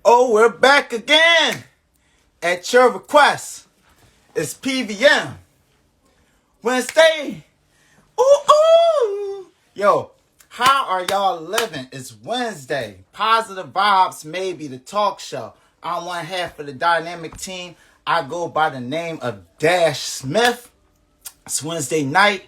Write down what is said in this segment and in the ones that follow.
Oh, we're back again. At your request, it's PVM Wednesday. Ooh. Yo, how are y'all living? It's Wednesday. Positive vibes, maybe the talk show. I'm one half of the dynamic team. I go by the name of Dash Smith. It's Wednesday night,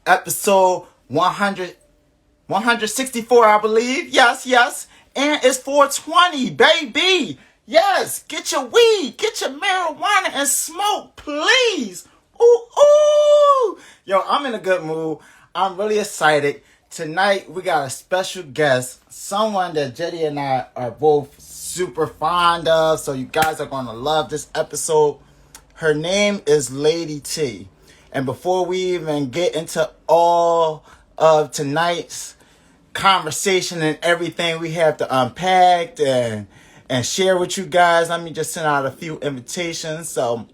episode 164, I believe. Yes. And it's 420, baby. Yes, get your weed, get your marijuana and smoke, please. Ooh. Yo, I'm in a good mood. I'm really excited. Tonight, we got a special guest, someone that Jeide and I are both super fond of, so you guys are going to love this episode. Her name is Lady T. And before we even get into all of tonight's conversation and everything we have to unpack and share with you guys, let me just send out a few invitations. So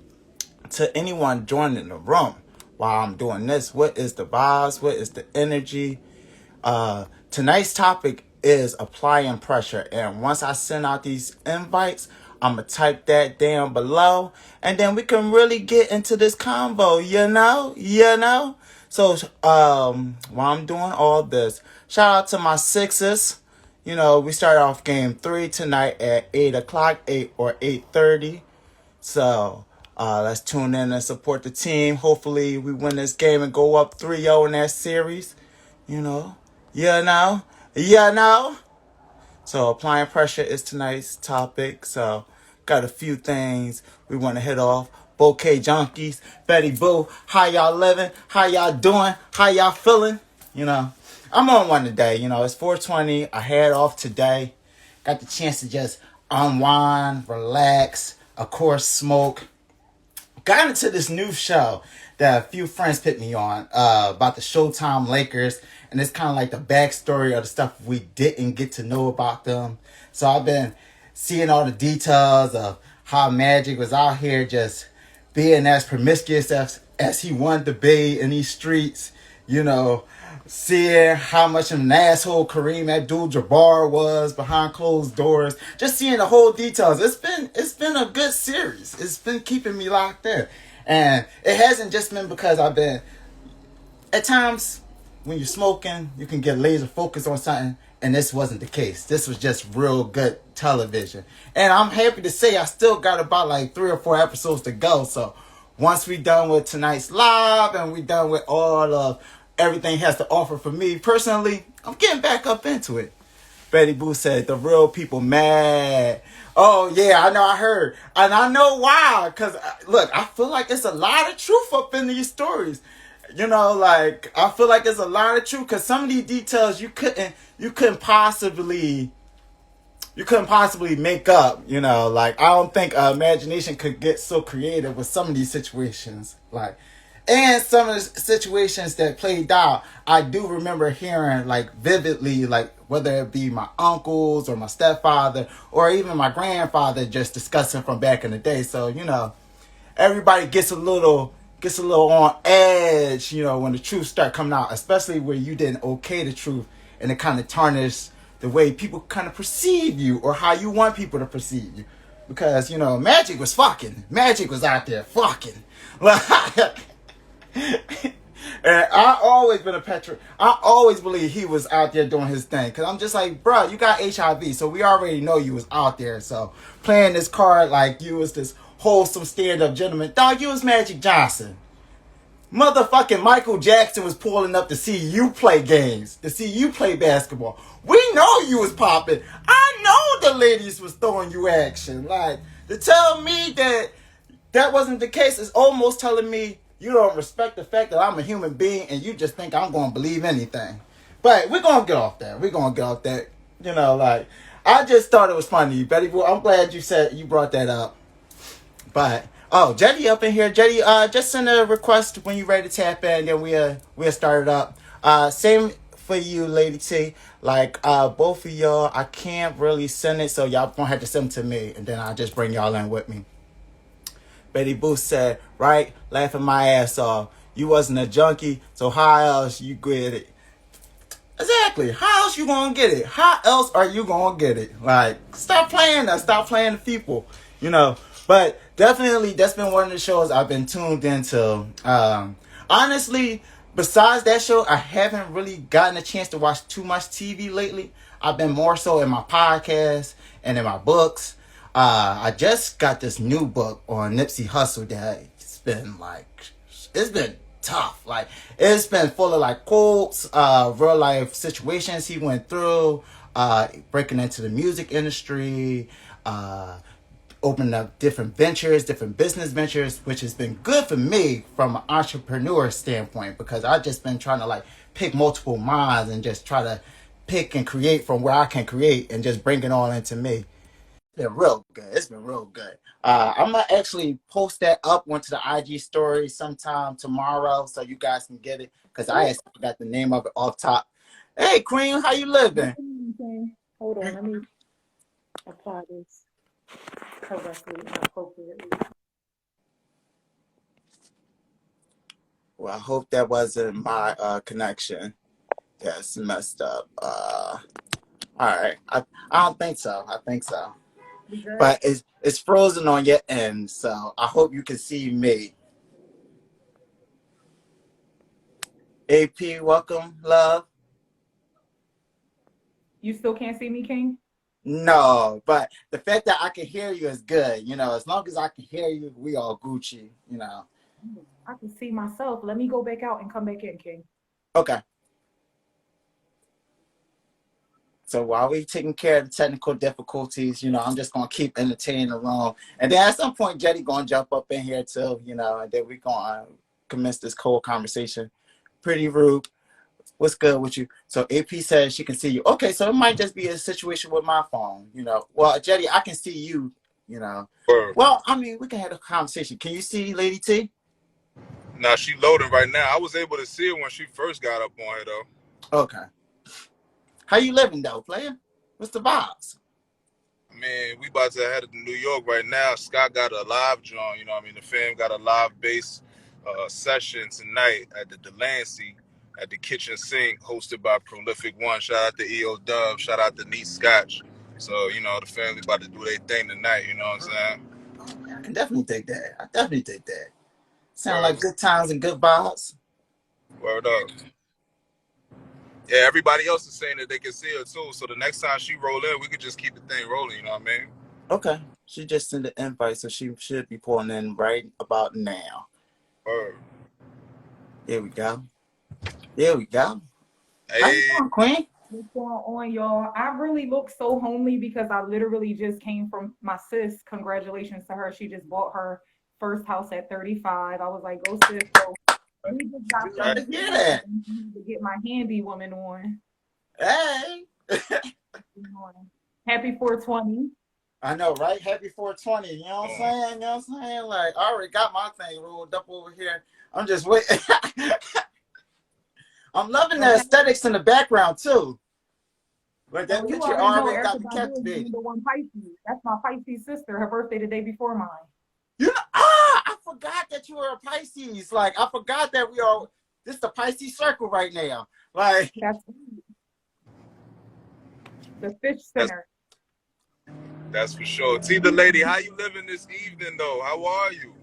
to anyone joining the room while I'm doing this, what is the vibes? What is the energy? Tonight's topic is applying pressure. And once I send out these invites, I'm going to type that down below. And then we can really get into this convo, you know? So while I'm doing all this, shout out to my Sixers. You know, we start off game 3 tonight at 8 o'clock, 8 or 8:30. So let's tune in and support the team. Hopefully we win this game and go up 3-0 in that series. You know. So applying pressure is tonight's topic. So got a few things we want to hit off. Bouquet Junkies, Betty Boo, how y'all living? How y'all doing? How y'all feeling? You know, I'm on one today. You know, it's 420. I had off today. Got the chance to just unwind, relax, of course, smoke. Got into this new show that a few friends put me on about the Showtime Lakers. And it's kind of like the backstory of the stuff we didn't get to know about them. So I've been seeing all the details of how Magic was out here just being as promiscuous as he wanted to be in these streets. You know, seeing how much of an asshole Kareem Abdul-Jabbar was behind closed doors. Just seeing the whole details. It's been a good series. It's been keeping me locked in. And it hasn't just been because I've been, at times, when you're smoking, you can get laser focused on something, and this wasn't the case. This was just real good television. And I'm happy to say I still got about like 3 or 4 episodes to go. So once we done with tonight's live and we done with all of everything has to offer for me personally, I'm getting back up into it. Betty Boo said, the real people mad. Oh, yeah, I know, I heard. And I know why. Because, look, I feel like it's a lot of truth up in these stories. You know, like, I feel like there's a lot of truth because some of these details you couldn't possibly make up. You know, like, I don't think imagination could get so creative with some of these situations. Like, and some of the situations that played out, I do remember hearing, like, vividly, like, whether it be my uncles or my stepfather or even my grandfather just discussing from back in the day. So, you know, everybody gets a little on edge, you know, when the truth start coming out, especially where you didn't okay the truth and it kind of tarnished the way people kind of perceive you or how you want people to perceive you. Because, you know, Magic was fucking. Magic was out there fucking. And I always believe he was out there doing his thing. Because I'm just like, bro, you got HIV, so we already know you was out there. So playing this card like you was this wholesome stand-up gentleman. Dog, you was Magic Johnson. Motherfucking Michael Jackson was pulling up to see you play games, to see you play basketball. We know you was popping. I know the ladies was throwing you action. Like, to tell me that wasn't the case is almost telling me you don't respect the fact that I'm a human being and you just think I'm going to believe anything. But we're going to get off that. You know, like, I just thought it was funny, Betty Boo. I'm glad you brought that up. But, Jeide up in here. Jeide, just send a request when you're ready to tap in, then we'll start it up. Same for you, Lady T. Like, both of y'all, I can't really send it, so y'all gonna have to send it to me, and then I'll just bring y'all in with me. Betty Boo said, right, laughing my ass off. You wasn't a junkie, so how else you get it? Exactly. How else you gonna get it? How else are you gonna get it? Like, stop playing us. Stop playing the people. You know. But definitely, that's been one of the shows I've been tuned into. Honestly, besides that show, I haven't really gotten a chance to watch too much TV lately. I've been more so in my podcast and in my books. I just got this new book on Nipsey Hussle that it's been tough. Like, it's been full of like quotes, real life situations he went through, breaking into the music industry, opening up different ventures, different business ventures, which has been good for me from an entrepreneur standpoint because I've just been trying to like pick multiple minds and just try to pick and create from where I can create and just bring it all into me. It's been real good. It's been real good. I'm gonna actually post that up onto the IG story sometime tomorrow so you guys can get it because I actually forgot the name of it off top. Hey Queen, how you living? Hold on, let me apply this correctly and appropriately. Well, I hope that wasn't my connection that's messed up. All right, I don't think so. I think so, but it's frozen on your end, so I hope you can see me. AP, welcome, love. You still can't see me, King? No, but the fact that I can hear you is good. You know, as long as I can hear you, we all Gucci. You know. I can see myself. Let me go back out and come back in, King. Okay. So while we taking care of the technical difficulties, you know, I'm just gonna keep entertaining the room, and then at some point, Jeide gonna jump up in here too. You know, and then we gonna commence this cold conversation. Pretty rude. What's good with you? So AP says she can see you. Okay, so it might just be a situation with my phone. You know, well, Jeide, I can see you. You know, well, I mean, we can have a conversation. Can you see Lady T? Now she loading right now. I was able to see her when she first got up on her though. Okay. How you living though, player? What's the vibes? I mean, we about to head to New York right now. Scott got a live joint, you know what I mean? The fam got a live bass session tonight at the Delancey at the Kitchen Sink, hosted by Prolific One. Shout out to EO Dub, shout out to Neat Scotch. So, you know, the family about to do their thing tonight, you know what I'm saying? Oh, man, I can definitely take that. I definitely take that. Sound like good times and good vibes. Word up. Yeah, everybody else is saying that they can see her too. So the next time she roll in, we could just keep the thing rolling, you know what I mean? Okay. She just sent an invite, so she should be pulling in right about now. Word. Here we go. Here we go. Hey. How you doing, Queen? What's going on, y'all? I really look so homely because I literally just came from my sis. Congratulations to her. She just bought her first house at 35. I was like, go sis. So we just got done to get my handy woman on. Hey. Happy 420. I know, right? Happy 420. You know what I'm saying? You know what I'm saying? Like, I already got my thing rolled up over here. I'm just waiting. I'm loving the aesthetics in the background too. Like that picture already got me captivated. That's my Pisces sister. Her birthday the day before mine. You know, I forgot that you were a Pisces. Like, I forgot that we are. This is the Pisces circle right now. Like, that's the fish center. That's for sure. T, the lady, how you living this evening though? How are you?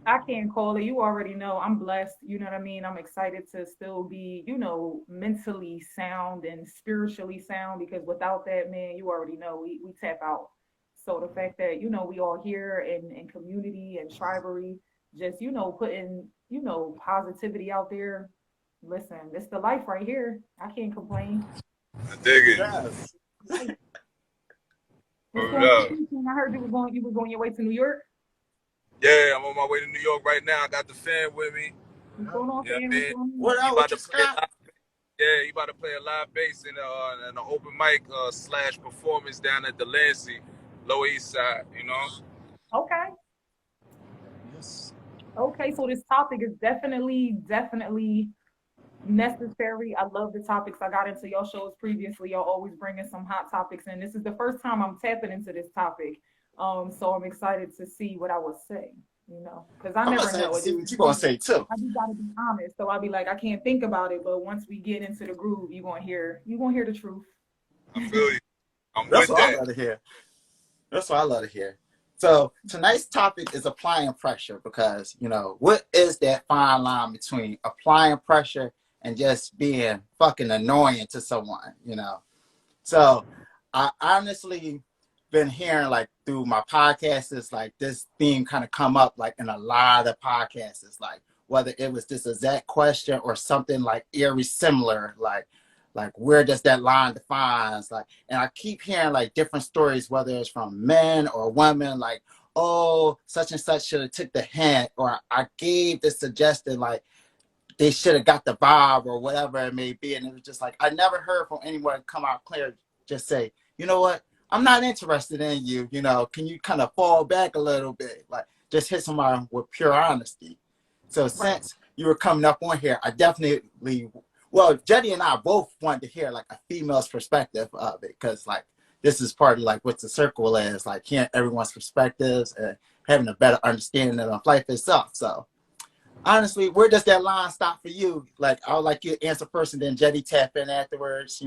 I can't call it. You already know I'm blessed. You know what I mean? I'm excited to still be, you know, mentally sound and spiritually sound because without that, man, you already know we tap out. So the fact that, you know, we all here in community and tribery, just, you know, putting, you know, positivity out there. Listen, it's the life right here. I can't complain. I dig it. yes. I heard you was on your way to New York. Yeah, I'm on my way to New York right now. I got the fam with me. What's going on, Yeah, fam? What else? What you Scott? Yeah, you about to play a live bass in an open mic / performance down at the Delancey, Lower East Side, you know? Okay. Yes. Okay, so this topic is definitely necessary. I love the topics I got into your shows previously. Y'all always bringing some hot topics in. This is the first time I'm tapping into this topic. So I'm excited to see what I would say. because I I'm never excited know. to see what you're gonna say too. I just gotta be honest. So I'll be like, I can't think about it, but once we get into the groove, you're gonna hear the truth. I feel you. I'm That's with what I that. love to hear. That's what I love to hear. So tonight's topic is applying pressure because, what is that fine line between applying pressure and just being fucking annoying to someone? So I honestly been hearing like through my podcasts is like this theme kind of come up like in a lot of podcasts. It's like whether it was this exact question or something like eerie similar, like where does that line defines? Like, and I keep hearing like different stories, whether it's from men or women, like, oh, such and such should have took the hint, or I gave the suggestion, like they should have got the vibe or whatever it may be. And it was just like, I never heard from anyone come out clear, just say, you know what? I'm not interested in you. Can you kind of fall back a little bit? Like just hit somebody with pure honesty. So Right. since you were coming up on here, I definitely, well, Jeide and I both wanted to hear like a female's perspective of it. Cause like, this is part of like what the circle is, like hearing everyone's perspectives and having a better understanding of life itself. So honestly, where does that line stop for you? Like, I would like you to answer first and then Jeide tap in afterwards.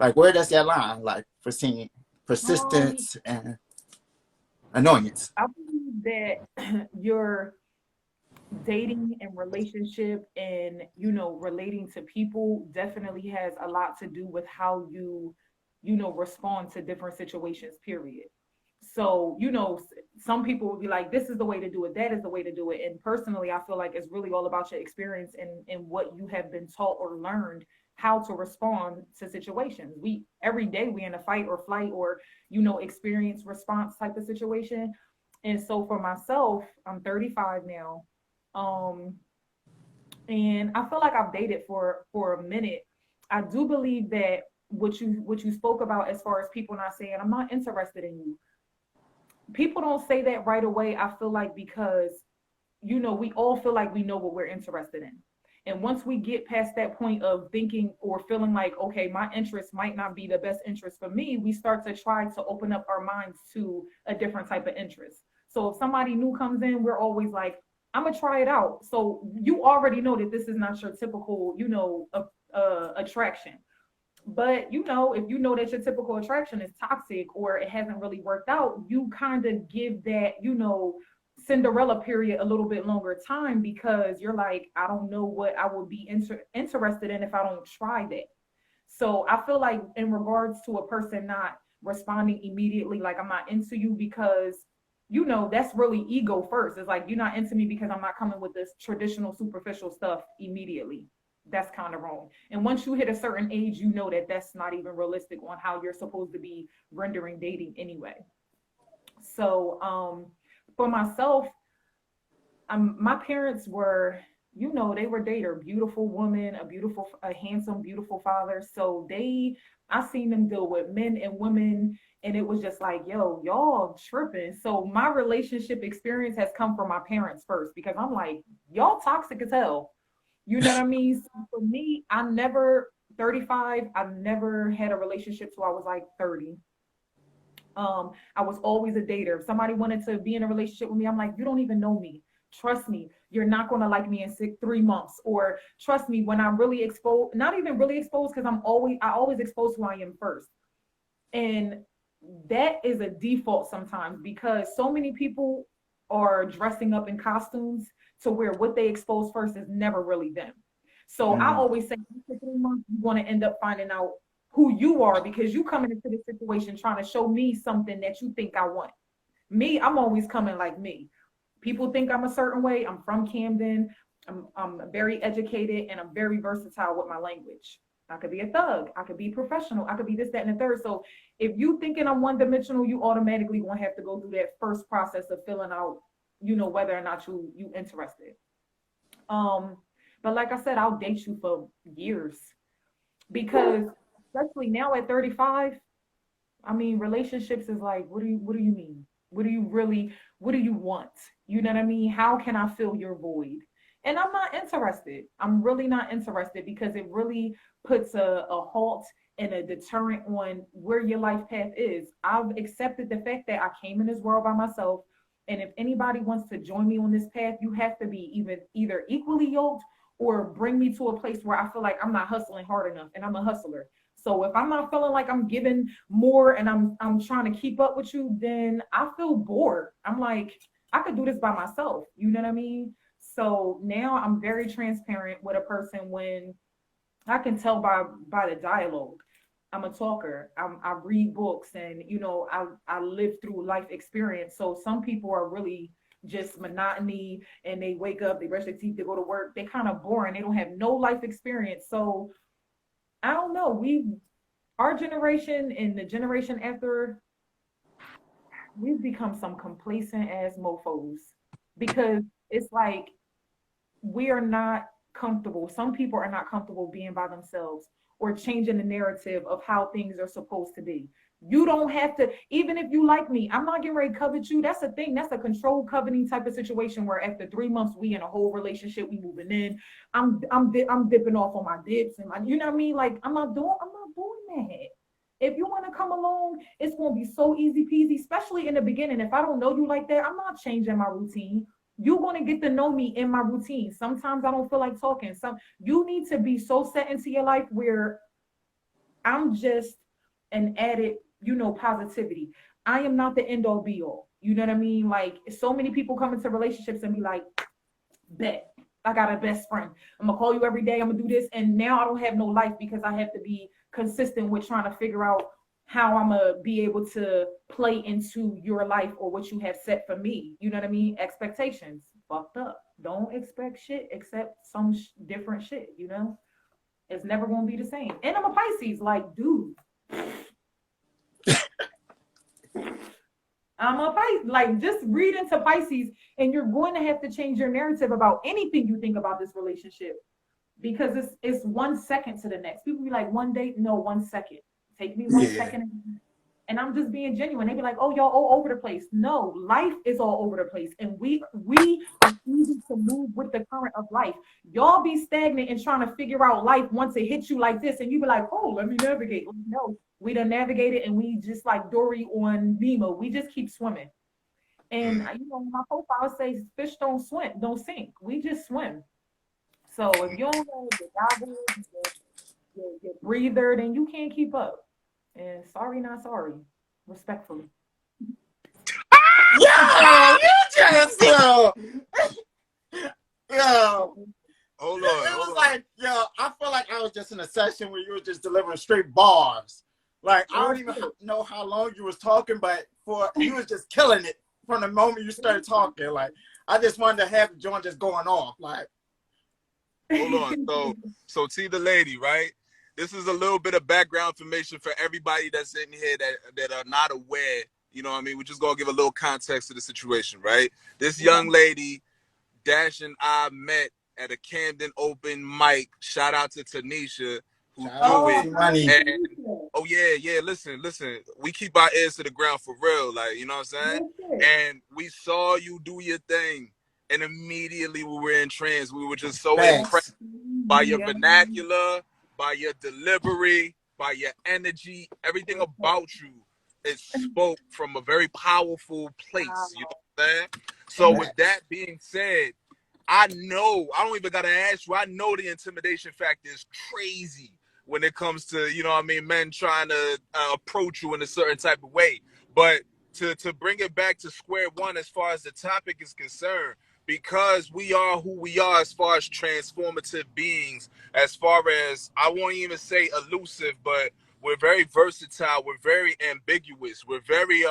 Like, where does that line, like, for seeing Um, persistence and annoyance? I believe that your dating and relationship and relating to people definitely has a lot to do with how you respond to different situations, period. So some people will be like, this is the way to do it, that is the way to do it. And personally, I feel like it's really all about your experience and what you have been taught or learned how to respond to situations. We every day we in a fight or flight or experience response type of situation. And so for myself, I'm 35 now. um and I feel like I've dated for a minute. I do believe that what you spoke about as far as people not saying I'm not interested in you. People don't say that right away. I feel like because we all feel like we know what we're interested in. And once we get past that point of thinking or feeling like, okay, my interest might not be the best interest for me, we start to try to open up our minds to a different type of interest. So if somebody new comes in, we're always like, I'm gonna try it out. So you already know that this is not your typical, attraction. But if you know that your typical attraction is toxic or it hasn't really worked out, you kind of give that, Cinderella period a little bit longer time because you're like, I don't know what I would be interested in if I don't try that. So I feel like in regards to a person not responding immediately, like I'm not into you because that's really ego first. It's like you're not into me because I'm not coming with this traditional superficial stuff immediately. That's kind of wrong. And once you hit a certain age, you know that that's not even realistic on how you're supposed to be rendering dating anyway. So for myself, my parents were, they were dating a beautiful woman, a handsome, beautiful father. So I seen them deal with men and women, and it was just like, yo, y'all tripping. So my relationship experience has come from my parents first because I'm like, y'all toxic as hell. You know what I mean? So for me, 35, I never had a relationship till I was like 30. I was always a dater. If somebody wanted to be in a relationship with me, I'm like, you don't even know me. Trust me, you're not gonna like me in 3 months. Or trust me, when I'm really exposed, not even really exposed, because I always expose who I am first. And that is a default sometimes because so many people are dressing up in costumes to where what they expose first is never really them. So I Mm. always say, after 3 months, you want to end up finding out who you are because you coming into this situation trying to show me something that you think I want. Me, I'm always coming like me. People think I'm a certain way. I'm from Camden. I'm very educated and I'm very versatile with my language. I could be a thug. I could be professional. I could be this, that, and the third. So if you thinking I'm one dimensional, you automatically gonna have to go through that first process of filling out, whether or not you interested. Um, but like I said, I'll date you for years because especially now at 35, I mean, relationships is like, what do you mean? What do you want? You know what I mean? How can I fill your void? And I'm not interested. I'm really not interested because it really puts a halt and a deterrent on where your life path is. I've accepted the fact that I came in this world by myself. And if anybody wants to join me on this path, you have to be either equally yoked or bring me to a place where I feel like I'm not hustling hard enough, and I'm a hustler. So if I'm not feeling like I'm giving more and I'm trying to keep up with you, then I feel bored. I'm like, I could do this by myself. You know what I mean? So now I'm very transparent with a person when I can tell by the dialogue. I'm a talker. I read books, and I live through life experience. So some people are really just monotony, and they wake up, they brush their teeth, they go to work. They kind of boring. They don't have no life experience. So I don't know. Our generation and the generation after, we've become some complacent ass mofos because it's like we are not comfortable. Some people are not comfortable being by themselves or changing the narrative of how things are supposed to be. You don't have to, even if you like me, I'm not getting ready to covet you. That's a thing. That's a controlled coveting type of situation where after 3 months we in a whole relationship, we moving in. I'm dipping off on my dips and you know what I mean? Like I'm not doing that. If you want to come along, it's going to be so easy peasy, especially in the beginning. If I don't know you like that, I'm not changing my routine. You're going to get to know me in my routine. Sometimes I don't feel like talking. You need to be so set into your life where I'm just an added, positivity. I am not the end all be all. You know what I mean? Like so many people come into relationships and be like, bet I got a best friend. I'm gonna call you every day. I'm gonna do this, and now I don't have no life because I have to be consistent with trying to figure out how I'm gonna be able to play into your life or what you have set for me. You know what I mean? Expectations fucked up. Don't expect shit except some different shit. It's never gonna be the same. And I'm a Pisces, like, dude. I'm a Pisces. Like, just read into Pisces, and you're going to have to change your narrative about anything you think about this relationship because it's 1 second to the next. People be like, one date, no, 1 second. Take me one Yeah. second, and I'm just being genuine. They be like, oh, y'all all over the place. No, life is all over the place, and we are easy to move with the current of life. Y'all be stagnant and trying to figure out life once it hits you like this, and you be like, oh, let me navigate. No, we done navigated, and we just like Dory on Nemo. We just keep swimming. And my profile says fish don't swim, don't sink. We just swim. So if you don't have the goggles, your breather, then you can't keep up. And sorry, not sorry. Respectfully. Yo, you just yo. Hold It on, was hold on. like, yo, I feel like I was just in a session where you were just delivering straight bars. Like I don't even know how long you was talking, but you was just killing it from the moment you started talking. Like I just wanted to have the joint just going off. Like Hold on. So T the lady, right? This is a little bit of background information for everybody that's in here that are not aware. You know what I mean? We're just gonna give a little context to the situation, right? This young lady, Dash and I met at a Camden open mic. Shout out to Tanisha who threw it. money. And oh yeah. Listen. We keep our ears to the ground for real, like you know what I'm saying. And we saw you do your thing, and immediately we were in trance. We were just so impressed Thanks. by your vernacular, by your delivery, by your energy, everything about you. It spoke from a very powerful place. You know what I'm saying? So with that being said, I don't even gotta ask you. I know the intimidation factor is crazy when it comes to, men trying to approach you in a certain type of way. But to bring it back to square one as far as the topic is concerned, because we are who we are as far as transformative beings, as far as I won't even say elusive, but we're very versatile, we're very ambiguous, we're very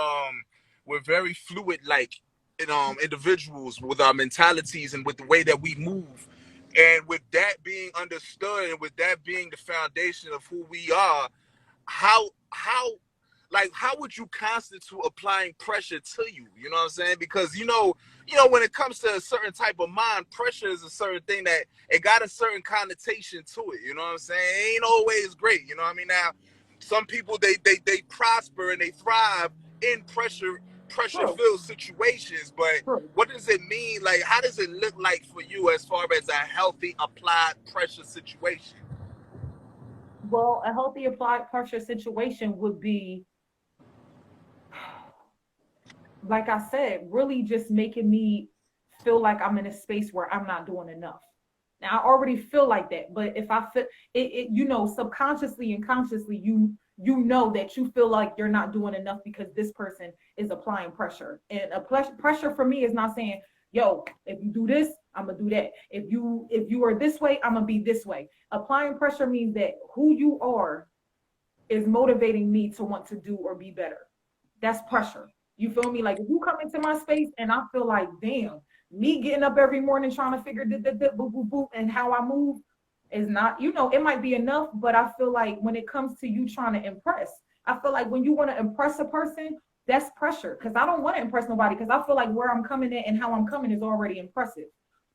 fluid like individuals with our mentalities and with the way that we move. And with that being understood and with that being the foundation of who we are, how would you constitute applying pressure to you? You know what I'm saying? Because when it comes to a certain type of mind, pressure is a certain thing that it got a certain connotation to it. You know what I'm saying? It ain't always great. You know what I mean? Now, some people they prosper and they thrive in pressure filled situations, but what does it mean? Like, how does it look like for you as far as a healthy applied pressure situation? Well, a healthy applied pressure situation would be like I said, really just making me feel like I'm in a space where I'm not doing enough. Now I already feel like that, but if I feel it, you know, subconsciously and consciously, you know that you feel like you're not doing enough because this person is applying pressure. And pressure for me is not saying, yo, if you do this, I'm gonna do that. If you are this way, I'm gonna be this way. Applying pressure means that who you are is motivating me to want to do or be better. That's pressure. You feel me? Like if you come into my space and I feel like, damn, me getting up every morning trying to figure boop, boop, boop, and how I move is not, you know, it might be enough, but I feel like when it comes to you trying to impress, I feel like when you want to impress a person, that's pressure. Because I don't want to impress nobody because I feel like where I'm coming in and how I'm coming is already impressive.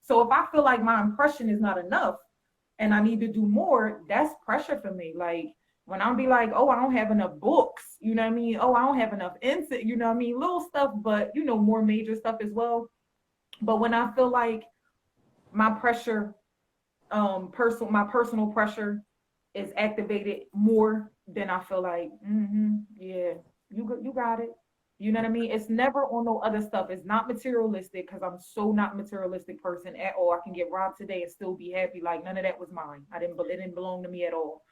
So if I feel like my impression is not enough and I need to do more, that's pressure for me. Like when I'll be like, oh, I don't have enough books, you know what I mean? Oh, I don't have enough insight, you know what I mean? Little stuff, but you know, more major stuff as well. But when I feel like my pressure, my personal pressure is activated more, then I feel like, yeah, you got it. You know what I mean? It's never on no other stuff. It's not materialistic because I'm so not materialistic person at all. I can get robbed today and still be happy. Like none of that was mine. It didn't belong to me at all.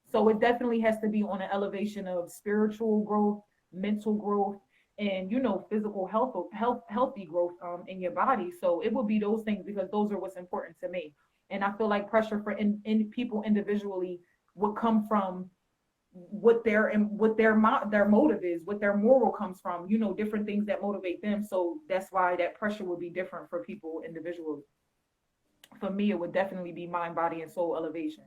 So it definitely has to be on an elevation of spiritual growth, mental growth, and you know, physical healthy growth in your body. So it would be those things because those are what's important to me. And I feel like pressure for in people individually would come from what their motive is, what their moral comes from, you know, different things that motivate them. So that's why that pressure would be different for people individually. For me, it would definitely be mind, body, and soul elevation.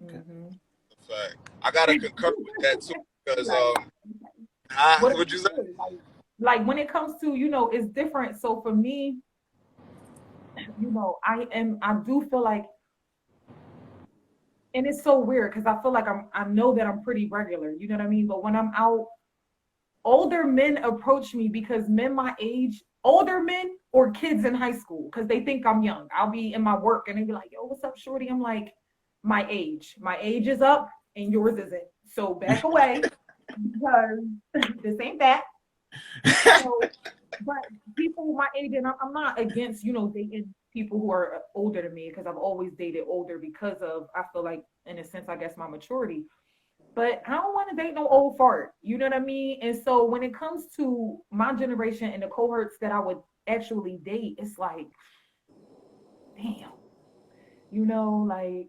Okay. Fact. I gotta concur with that too because Like, what would you say? like when it comes to, you know, it's different. So for me, you know, I do feel like, and it's so weird because I feel like I know that I'm pretty regular, you know what I mean? But when I'm out, older men approach me because men my age, older men or kids in high school, because they think I'm young. I'll be in my work and they be like, yo, what's up, shorty? I'm like, my age. My age is up and yours isn't. So back away because this ain't that. So, but people my age, and I'm not against, you know, dating people who are older than me because I've always dated older because of, I feel like, in a sense, I guess my maturity. But I don't want to date no old fart. You know what I mean? And so when it comes to my generation and the cohorts that I would actually date, it's like, damn, you know, like,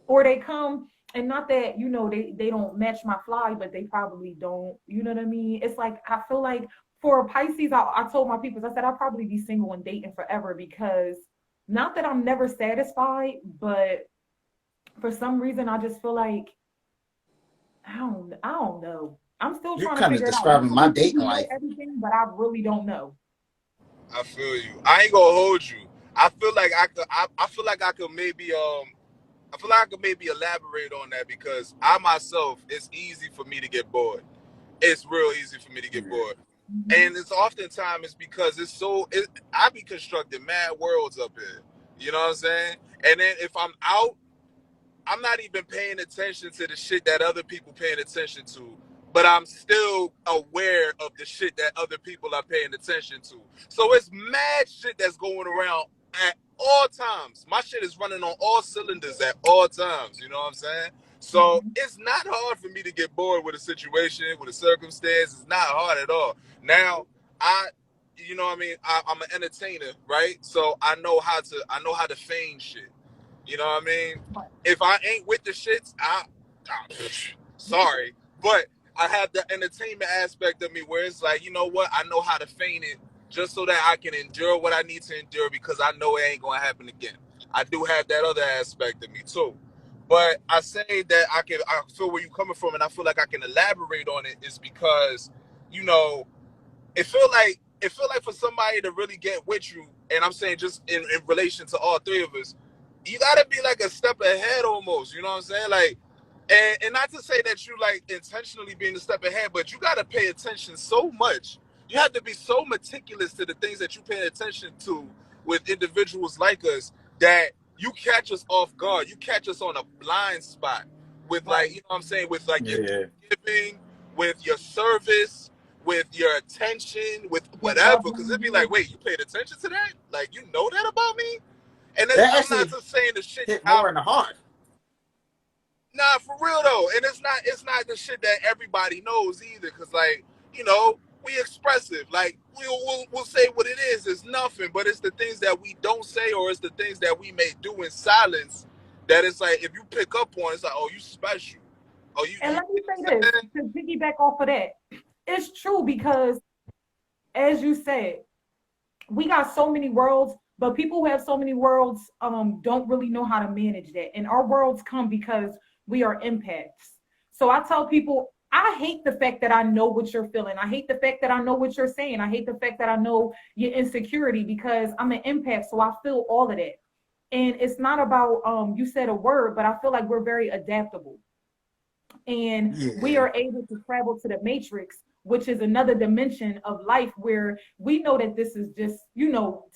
or they come and not that, you know, they don't match my fly, but they probably don't, you know what I mean? It's like, I feel like for Pisces, I told my people, I said, I'll probably be single and dating forever because not that I'm never satisfied, but for some reason, I just feel like, I don't know. I'm still You're trying to kind of figure it out. describing Most my people think dating we know life. everything, but I really don't know. I feel you. I ain't gonna hold you. I feel like I could. I feel like I could maybe I feel like I could maybe elaborate on that because I myself, it's easy for me to get bored. It's real easy for me to get bored. Mhm. And it's oftentimes it's because I be constructing mad worlds up here. You know what I'm saying? And then if I'm out, I'm not even paying attention to the shit that other people paying attention to, but I'm still aware of the shit that other people are paying attention to. So it's mad shit that's going around at all times. My shit is running on all cylinders at all times. You know what I'm saying? So Mhm. it's not hard for me to get bored with a situation, with a circumstance. It's not hard at all. Now, you know what I mean? I'm an entertainer, right? So I know how to feign shit. You know what I mean? But If I ain't with the shits, sorry, but I have the entertainment aspect of me where it's like, you know what? I know how to feign it just so that I can endure what I need to endure because I know it ain't gonna happen again. I do have that other aspect of me too. But I say that I feel where you're coming from and I feel like I can elaborate on it is because, you know, it feel like for somebody to really get with you, and I'm saying just in relation to all three of us, you gotta be like a step ahead almost. You know what I'm saying? Like, and not to say that you like intentionally being a step ahead, but you gotta pay attention so much. You have to be so meticulous to the things that you pay attention to with individuals like us that you catch us off guard. You catch us on a blind spot with like, right. you know what I'm saying, with like your Yeah. gift giving with your service, with your attention, with Your whatever. love Because it'd be language. like, wait, you paid attention to that? Like, you know that about me? And That I'm not actually just saying the shit hit I'm. more in the heart. Nah, for real though, and it's not the shit that everybody knows either. Cause like, we expressive. Like we'll say what it is. It's nothing, but it's the things that we don't say, or it's the things that we may do in silence. That it's like if you pick up on, it's like, oh, you special. Oh, And you let me know say what I'm this saying? to piggyback off of that. It's true because, as you said, we got so many worlds, but people who have so many worlds don't really know how to manage that. And our worlds come because we are empaths. So I tell people, I hate the fact that I know what you're feeling. I hate the fact that I know what you're saying. I hate the fact that I know your insecurity because I'm an empath. So I feel all of that. And it's not about you said a word, but I feel like we're very adaptable. And we Yeah. are able to travel to the matrix, which is another dimension of life where we know that this is just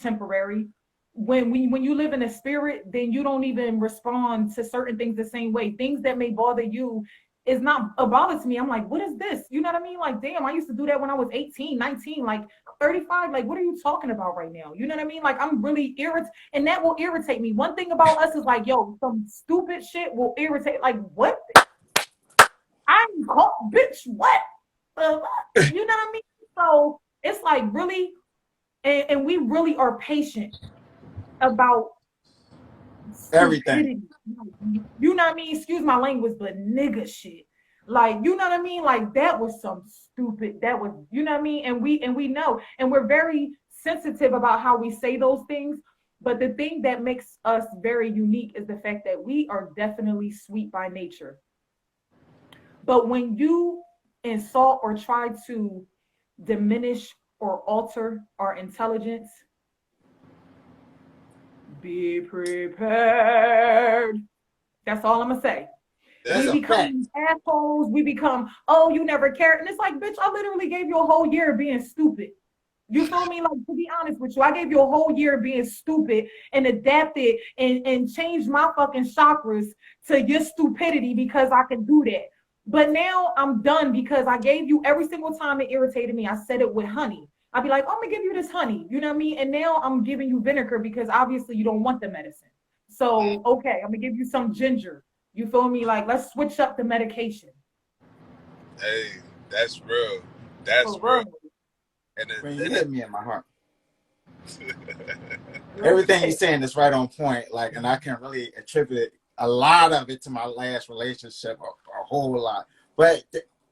temporary. When you live in a spirit, then you don't even respond to certain things the same way. Things that may bother you is not a bother to me. I'm like, what is this? You know what I mean? Like, damn, I used to do that when I was 18, 19, like 35. Like, what are you talking about right now? You know what I mean? Like, I'm really irritated, and that will irritate me. One thing about us is like, yo, some stupid shit will irritate. Like, what? I'm caught, bitch. What? You know what I mean? So it's like really, and we really are patient about Everything. stupidity. You know what I mean? Excuse my language, but nigga shit. Like, you know what I mean? Like that was some stupid. That was, you know what I mean? And we know, and we're very sensitive about how we say those things. But the thing that makes us very unique is the fact that we are definitely sweet by nature. But when you insult or try to diminish or alter our intelligence, be prepared. That's all I'm gonna say. That's We Damn. a become fact. these assholes. We become, oh, you never cared. And it's like, bitch, I literally gave you a whole year of being stupid. You feel me? Like, to be honest with you, I gave you a whole year of being stupid and adapted and changed my fucking chakras to your stupidity because I can do that. But now I'm done because I gave you every single time it irritated me. I said it with honey. I'd be like, oh, I'm gonna give you this honey. You know what I mean? And now I'm giving you vinegar because obviously you don't want the medicine. So, okay, I'm gonna give you some ginger. You feel me? Like, let's switch up the medication. Hey, that's real. That's For real. real. And Man, you hit me in my heart. Real Everything you're shit. saying is right on point. Like, and I can really attribute a lot of it to my last relationship, a whole lot. But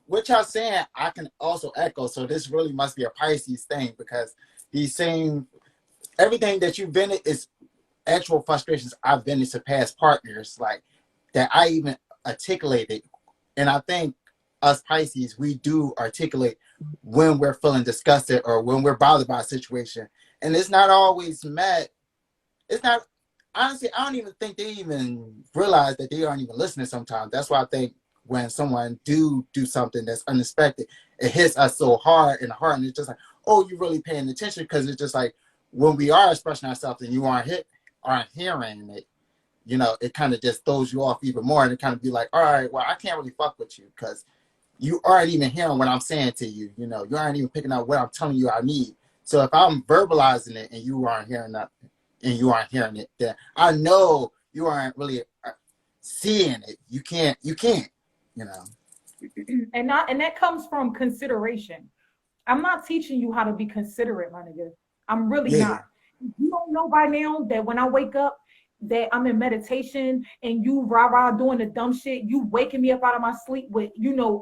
what y'all saying, I can also echo. So this really must be a Pisces thing because these same everything that you've been is actual frustrations I've been to past partners, like that I even articulated. And I think us Pisces, we do articulate when we're feeling disgusted or when we're bothered by a situation. And it's not always met. It's not, honestly, I don't even think they even realize that they aren't even listening sometimes. That's why I think when someone do something that's unexpected, it hits us so hard in the heart. And it's just like, oh, you're really paying attention because it's just like when we are expressing ourselves and you aren't hearing it, it kind of just throws you off even more. And it kind of be like, all right, well, I can't really fuck with you because you aren't even hearing what I'm saying to you. You aren't even picking up what I'm telling you I need. So if I'm verbalizing it and you aren't hearing that and you aren't hearing it, then I know you aren't really seeing it. You can't, you know. And that comes from consideration. I'm not teaching you how to be considerate, my nigga. I'm really Yeah. not. You don't know by now that when I wake up, that I'm in meditation and you rah rah doing the dumb shit, you waking me up out of my sleep with,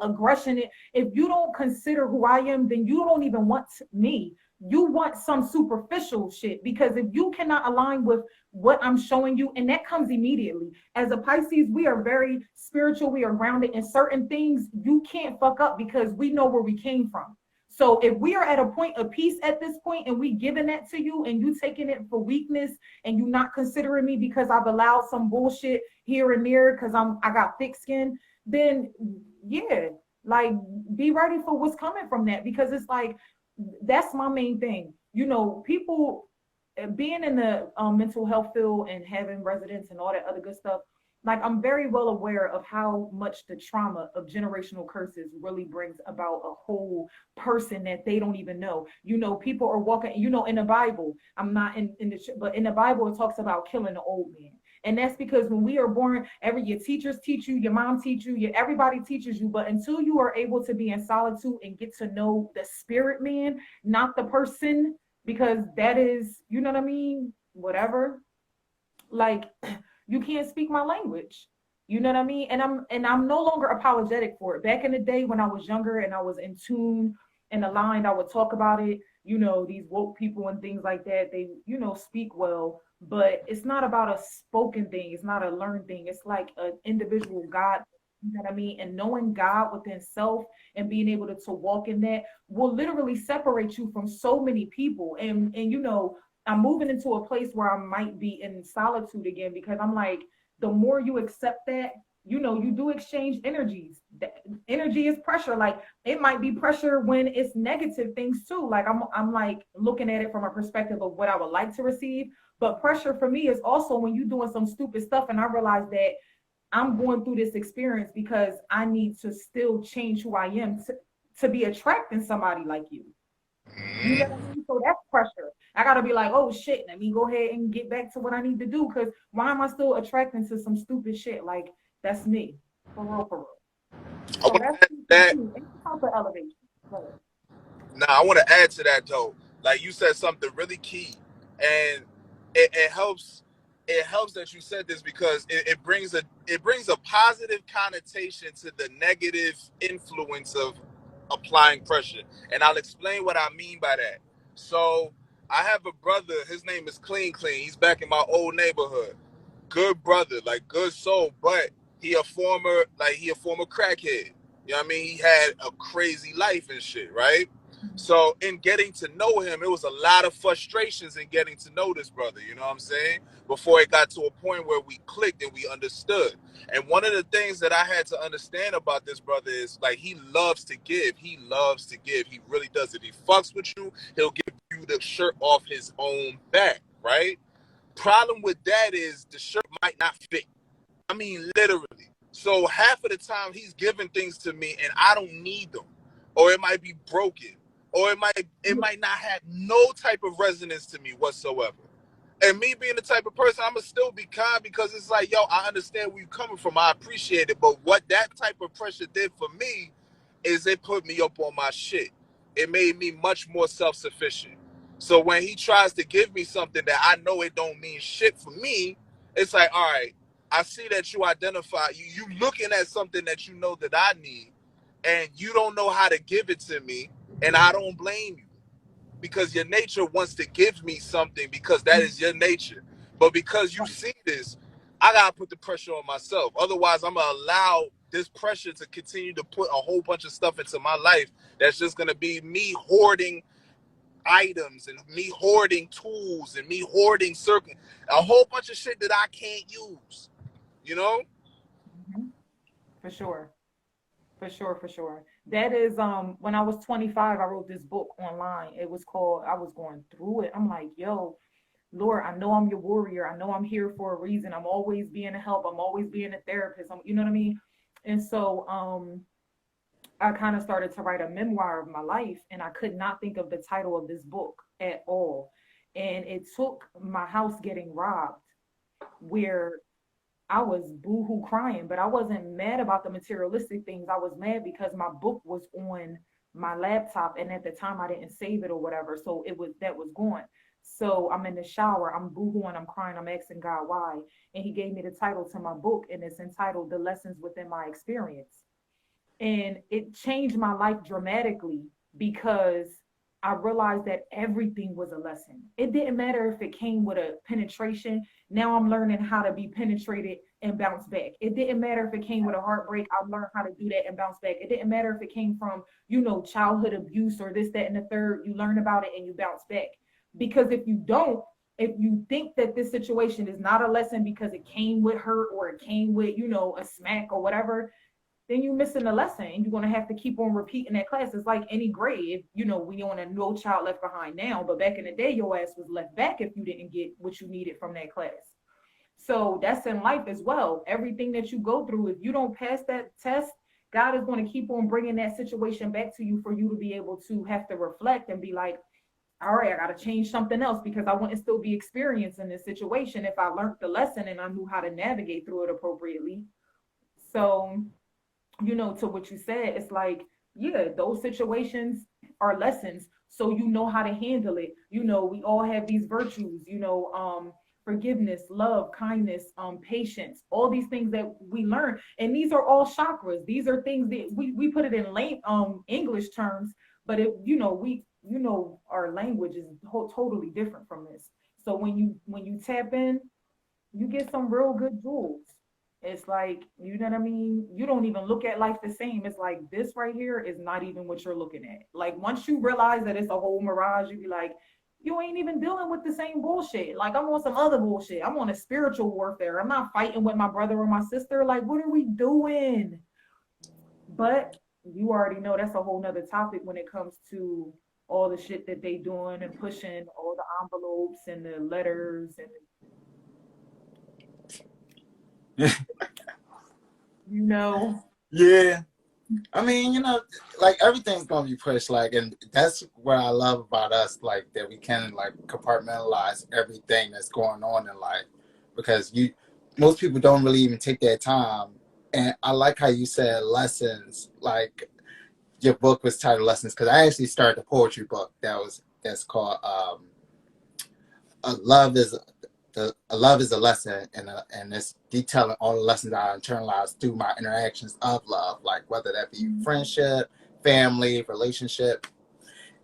aggression. If you don't consider who I am, then you don't even want me. You want some superficial shit because if you cannot align with what I'm showing you, and that comes immediately. As a Pisces, we are very spiritual, we are grounded in certain things you can't fuck up because we know where we came from. So if we are at a point of peace at this point and we giving that to you and you taking it for weakness and you not considering me because I've allowed some bullshit here and there because I got thick skin, then yeah, like be ready for what's coming from that because it's like that's my main thing. People being in the mental health field and having residents and all that other good stuff, like I'm very well aware of how much the trauma of generational curses really brings about a whole person that they don't even know. You know, people are walking, you know, in the Bible, I'm not in the, but in the Bible, it talks about killing the old man. And that's because when we are born, your teachers teach you, your mom teach you, everybody teaches you. But until you are able to be in solitude and get to know the spirit man, not the person, because that is, you know what I mean? Whatever. Like, you can't speak my language. You know what I mean? And I'm no longer apologetic for it. Back in the day when I was younger and I was in tune and aligned, I would talk about it. You know, these woke people and things like that, they, you know, speak well, but it's not about a spoken thing. It's not a learned thing. It's like an individual God. You know what I mean? And knowing God within self and being able to walk in that will literally separate you from so many people. And you know, I'm moving into a place where I might be in solitude again because I'm like, the more you accept that, you know, you do exchange energies. Energy is pressure. Like it might be pressure when it's negative things too. Like I'm like looking at it from a perspective of what I would like to receive. But pressure for me is also when you're doing some stupid stuff and I realize that I'm going through this experience because I need to still change who I am to be attracting somebody like you. You know what I mean? So that's pressure. I gotta be like, oh shit, let me go ahead and get back to what I need to do. Cause why am I still attracting to some stupid shit? Like that's me. For real, for real. I So want that's to add to that. any type of elevation. Now, I want to add to that though. Like you said something really key, and it helps. It helps that you said this because it brings a positive connotation to the negative influence of applying pressure, and I'll explain what I mean by that. So I have a brother. His name is Clean Clean. He's back in my old neighborhood. Good brother, like good soul, but he a former crackhead. You know what I mean? He had a crazy life and shit, right? So in getting to know him, it was a lot of frustrations in getting to know this brother, you know what I'm saying? Before it got to a point where we clicked and we understood. And one of the things that I had to understand about this brother is like he loves to give. He loves to give. He really does. If he fucks with you, he'll give you the shirt off his own back, right? Problem with that is the shirt might not fit. I mean, literally. So half of the time he's giving things to me and I don't need them, or it might be broken, or it might not have no type of resonance to me whatsoever. And me being the type of person, I'ma still be kind because it's like, yo, I understand where you're coming from. I appreciate it. But what that type of pressure did for me is it put me up on my shit. It made me much more self-sufficient. So when he tries to give me something that I know it don't mean shit for me, it's like, all right, I see that you identify, you looking at something that you know that I need, and you don't know how to give it to me, and I don't blame you because your nature wants to give me something because that is your nature. But because you see this, I gotta put the pressure on myself. Otherwise, I'm gonna allow this pressure to continue to put a whole bunch of stuff into my life that's just gonna be me hoarding items and me hoarding tools and me hoarding circuit, a whole bunch of shit that I can't use. You know? Mhm. For sure. For sure, for sure. That is when I was 25, I wrote this book online. It was called, I was going through it. I'm like, yo, Lord, I know I'm your warrior. I know I'm here for a reason. I'm always being a help. I'm always being a therapist. You know what I mean? And so I kind of started to write a memoir of my life, and I could not think of the title of this book at all. And it took my house getting robbed, where I was boohoo crying, but I wasn't mad about the materialistic things. I was mad because my book was on my laptop, and at the time I didn't save it or whatever. So it was that was gone. So I'm in the shower, I'm boohooing, I'm crying, I'm asking God why. And he gave me the title to my book, and it's entitled The Lessons Within My Experience. And it changed my life dramatically because I realized that everything was a lesson. It didn't matter if it came with a penetration. Now I'm learning how to be penetrated and bounce back. It didn't matter if it came with a heartbreak. I learned how to do that and bounce back. It didn't matter if it came from, you know, childhood abuse or this, that, and the third. You learn about it and you bounce back. Because if you don't, if you think that this situation is not a lesson because it came with hurt or it came with, you know, a smack or whatever, then you're missing the lesson and you're going to have to keep on repeating that class. It's like any grade, you know, we on a No Child Left Behind now, but back in the day, your ass was left back if you didn't get what you needed from that class. So that's in life as well. Everything that you go through, if you don't pass that test, God is going to keep on bringing that situation back to you for you to be able to have to reflect and be like, all right, I got to change something else because I wouldn't still be experiencing this situation if I learned the lesson and I knew how to navigate through it appropriately. So, to what you said, it's like, yeah, those situations are lessons. So you know how to handle it. We all have these virtues, forgiveness, love, kindness, patience, all these things that we learn. And these are all chakras. These are things that we put it in English terms, but if our language is totally different from this. So when you tap in, you get some real good jewels. It's like, you know what I mean? You don't even look at life the same. It's like this right here is not even what you're looking at. Like once you realize that it's a whole mirage, you be like, you ain't even dealing with the same bullshit. Like I'm on some other bullshit. I'm on a spiritual warfare. I'm not fighting with my brother or my sister. Like, what are we doing? But you already know that's a whole nother topic when it comes to all the shit that they doing and pushing all the envelopes and the letters and you know. Yeah. I mean, like everything's gonna be pushed, like, and that's what I love about us, like that we can like compartmentalize everything that's going on in life, because most people don't really even take their time. And I like how you said lessons, like your book was titled Lessons, because I actually started a poetry book that's called Love is a love is a lesson, and it's detailing all the lessons I internalized through my interactions of love, like whether that be friendship, family, relationship,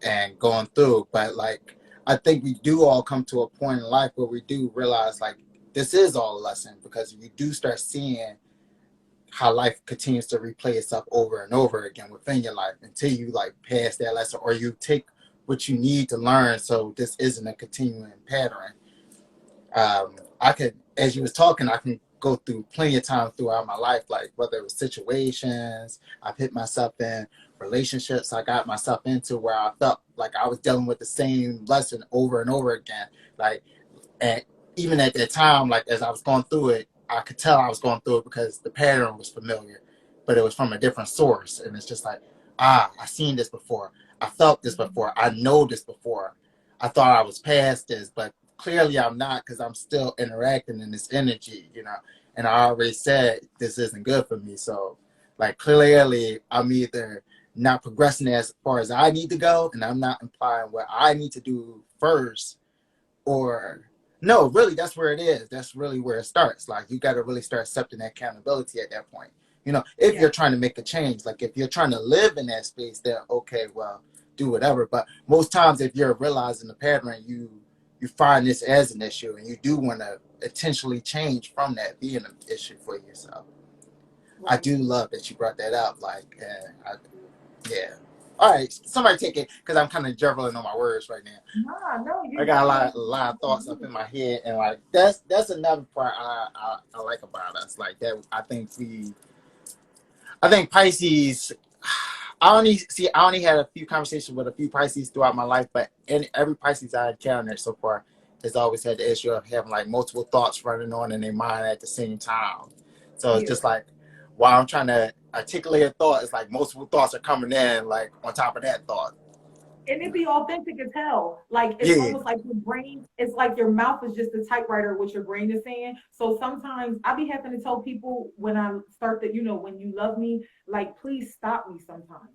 and going through. But like, I think we do all come to a point in life where we do realize like this is all a lesson, because you do start seeing how life continues to replay itself over and over again within your life until you like pass that lesson, or you take what you need to learn so this isn't a continuing pattern. I could, as you was talking, I can go through plenty of times throughout my life, like whether it was situations I put myself in, relationships I got myself into where I felt like I was dealing with the same lesson over and over again. Like, and even at that time, like as I was going through it, I could tell I was going through it because the pattern was familiar, but it was from a different source. And it's just like, I seen this before. I felt this before. I know this before. I thought I was past this, but clearly I'm not, because I'm still interacting in this energy. And I already said this isn't good for me. So, like, clearly I'm either not progressing as far as I need to go, and I'm not implying what I need to do first, or no, really, that's where it is. That's really where it starts. Like, you got to really start accepting that accountability at that point. If Yeah. you're trying to make a change, like if you're trying to live in that space, then okay, well, do whatever. But most times, if you're realizing the pattern, you find this as an issue, and you do want to intentionally change from that being an issue for yourself. I Right. do love that you brought that up. Like, yeah. All right, somebody take it, because I'm kind of juggling on my words right now. Nah, no, I you got definitely. a lot of thoughts up in my head, and like that's another part I like about us. Like that, I think Pisces. I only had a few conversations with a few Pisces throughout my life, but every Pisces I encountered so far has always had the issue of having like multiple thoughts running on in their mind at the same time. So it's Yeah. just like while I'm trying to articulate a thought, it's like multiple thoughts are coming in, like on top of that thought. And it be authentic as hell. Like it's Yeah. almost like your brain, it's like your mouth is just a typewriter, what your brain is saying. So sometimes I be having to tell people when I start that, when you love me, like please stop me sometimes.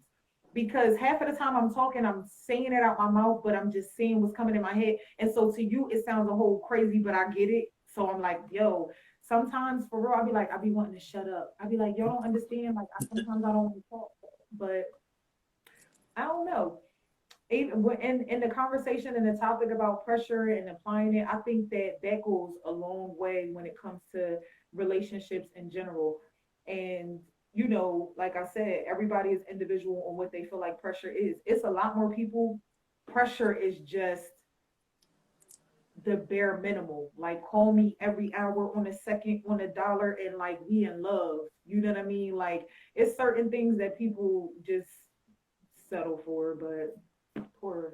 Because half of the time I'm talking, I'm saying it out my mouth, but I'm just saying what's coming in my head. And so to you, it sounds a whole crazy, but I get it. So I'm like, yo, sometimes for real, I be wanting to shut up. I be like, y'all don't understand. Like sometimes I don't want to talk, but I don't know. Even in the conversation and the topic about pressure and applying it, I think that that goes a long way when it comes to relationships in general. And like I said, everybody is individual on what they feel like pressure is. It's a lot more people. Pressure is just the bare minimal. Like call me every hour on a second on a dollar and like we in love. You know what I mean? Like it's certain things that people just settle for, but poor.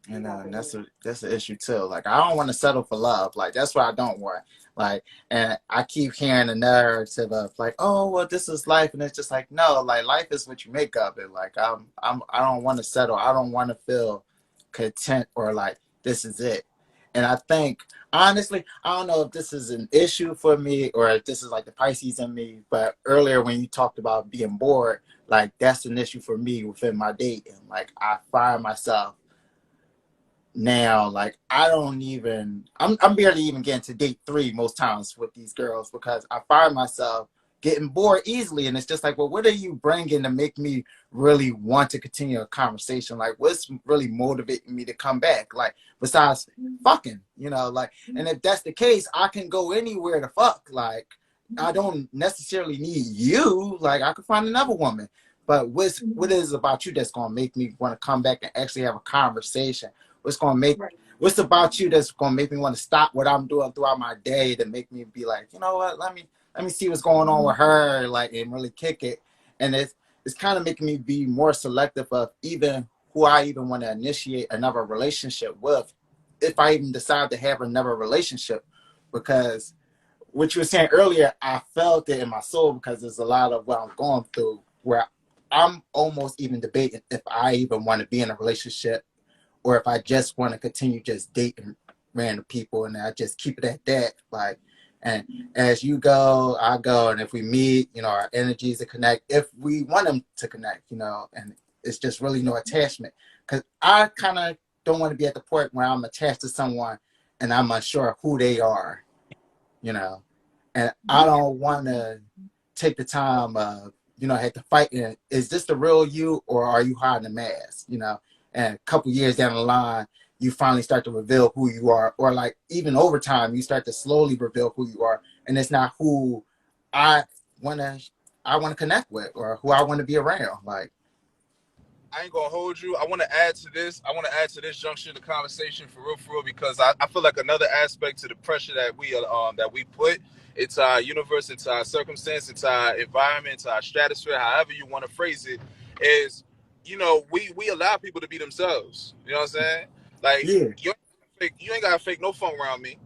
You know, and that's an issue too. Like, I don't want to settle for love. Like, that's what I don't want. Like, and I keep hearing the narrative of like, oh, well, this is life, and it's just like, no, like, life is what you make of it. Like, I don't want to settle. I don't want to feel content or like this is it. And I think, honestly, I don't know if this is an issue for me or if this is like the Pisces in me. But earlier when you talked about being bored, like, that's an issue for me within my dating. Like, I find myself now, like, I'm barely even getting to date 3 most times with these girls because I find myself getting bored easily. And it's just like, well, what are you bringing to make me really want to continue a conversation? Like, what's really motivating me to come back? Like, besides fucking, like, and if that's the case, I can go anywhere to fuck. Like, I don't necessarily need you. Like, I could find another woman. But what is it about you that's going to make me want to come back and actually have a conversation? What's about you that's gonna make me want to stop what I'm doing throughout my day to make me be like, you know what, let me see what's going on with her, like, and really kick it. And it's kind of making me be more selective of even who I even want to initiate another relationship with, if I even decide to have another relationship. Because what you were saying earlier, I felt it in my soul because there's a lot of what I'm going through where I'm almost even debating if I even want to be in a relationship or if I just want to continue just dating random people and I just keep it at that. Like, and as you go, I go, and if we meet, our energies to connect, if we want them to connect, and it's just really no attachment. Because I kind of don't want to be at the point where I'm attached to someone and I'm unsure who they are, and I don't want to take the time of, had to fight. Is this the real you or are you hiding a mask, And a couple years down the line, you finally start to reveal who you are, or like even over time, you start to slowly reveal who you are, and it's not who I want to connect with or who I want to be around. Like, I ain't gonna hold you. I want to add to this. I want to add to this junction of the conversation for real, because I feel like another aspect to the pressure that we put into our universe, into our circumstance, into our environment, into our stratosphere, however you want to phrase it, is we allow people to be themselves. You know what I'm saying? Like, yeah, you ain't gotta fake no fun around me.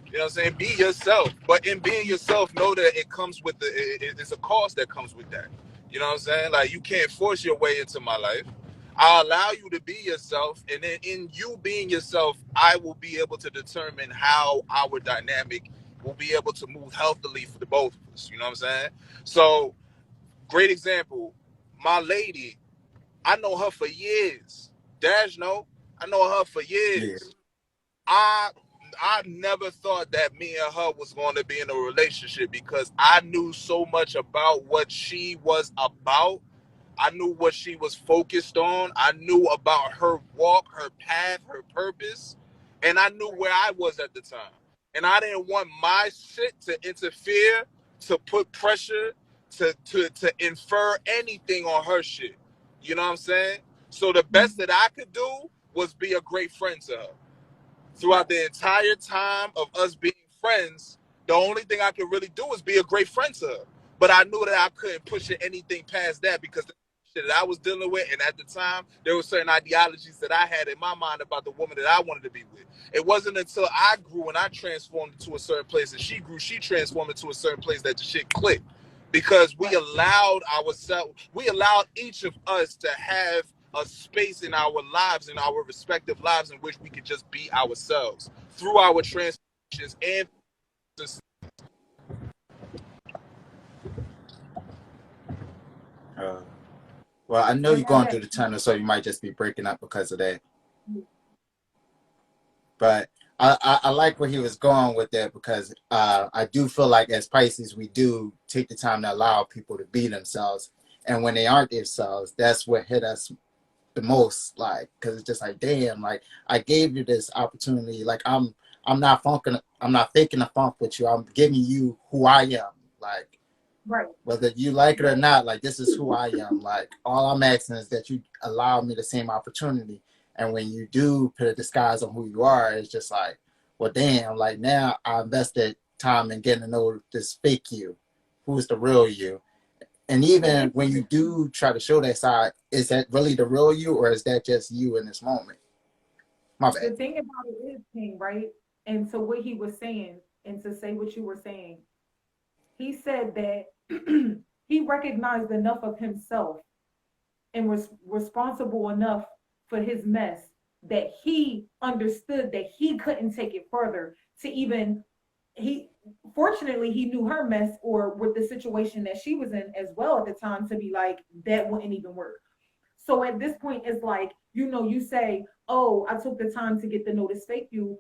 You know what I'm saying? Be yourself. But in being yourself, know that it comes with it's a cost that comes with that. You know what I'm saying? Like, you can't force your way into my life. I'll allow you to be yourself, and then in you being yourself, I will be able to determine how our dynamic will be able to move healthily for the both of us. You know what I'm saying? So, great example. My lady, I know her for years. Dash, no, I know her for yeah, years. I I never thought that me and her was going to be in a relationship because I knew so much about what she was about. I knew what she was focused on. I knew about her walk, her path, her purpose, and I knew where I was at the time. And I didn't want my shit to interfere, to put pressure, to infer anything on her shit. You know what I'm saying? So the best that I could do was be a great friend to her throughout the entire time of us being friends. The only thing I could really do is be a great friend to her. But I knew that I couldn't push anything past that because the shit that I was dealing with, and at the time, there were certain ideologies that I had in my mind about the woman that I wanted to be with. It wasn't until I grew and I transformed into a certain place, and she grew, she transformed into a certain place that the shit clicked. Because we allowed each of us to have a space in our lives, in our respective lives, in which we could just be ourselves through our transformations and uh, well, I know you're going through the tunnel, so you might just be breaking up because of that. But I like where he was going with that because I do feel like as Pisces, we do take the time to allow people to be themselves. And when they aren't themselves, that's what hit us the most. Like, because it's just like, damn, like, I gave you this opportunity. Like, I'm not faking a funk with you. I'm giving you who I am. Like, Right. whether you like it or not, like, this is who I am. Like, all I'm asking is that you allow me the same opportunity. And when you do put a disguise on who you are, it's just like, well, damn, like, now I invested time in getting to know this fake you. Who's the real you? And even when you do try to show that side, is that really the real you or is that just you in this moment? My The bad. thing about it is, King, right? And to what he was saying, and to say what you were saying, he said that he recognized enough of himself and was responsible enough for his mess that he understood that he couldn't take it further to even he fortunately he knew her mess or with the situation that she was in as well at the time to be like that wouldn't even work. So at this point it's like, you say, oh, I took the time to get the notice fake you.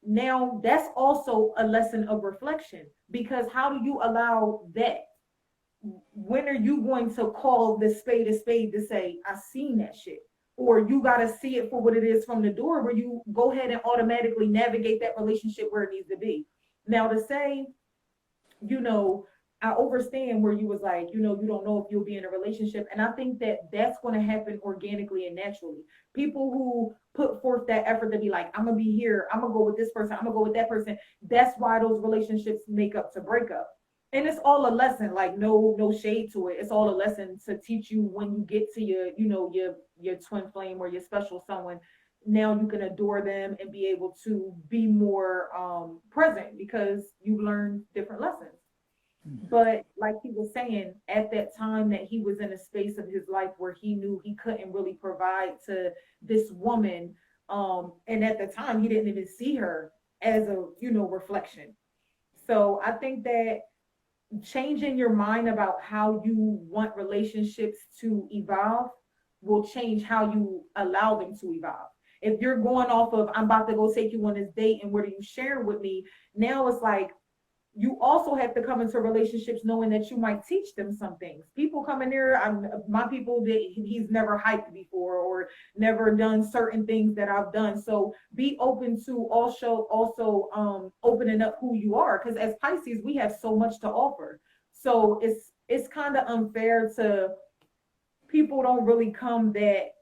Now that's also a lesson of reflection, because how do you allow that? When are you going to call the spade a spade to say, I seen that shit? Or you got to see it for what it is from the door, where you go ahead and automatically navigate that relationship where it needs to be. Now, to say, you know, I understand where you was like, you don't know if you'll be in a relationship. And I think that that's going to happen organically and naturally. People who put forth that effort to be like, I'm going to be here, I'm going to go with this person, I'm going to go with that person. That's why those relationships make up to break up. And it's all a lesson, like no shade to it. It's all a lesson to teach you when you get to your twin flame or your special someone. Now you can adore them and be able to be more present because you've learned different lessons. But like he was saying, at that time that he was in a space of his life where he knew he couldn't really provide to this woman, and at the time he didn't even see her as a reflection. So I think that changing your mind about how you want relationships to evolve will change how you allow them to evolve. If you're going off of, I'm about to go take you on this date and what are you sharing with me, now it's like you also have to come into relationships knowing that you might teach them some things. People come in there, my people that he's never hiked before or never done certain things that I've done. So be open to also opening up who you are, because as Pisces we have so much to offer. So it's kind of unfair to people don't really come that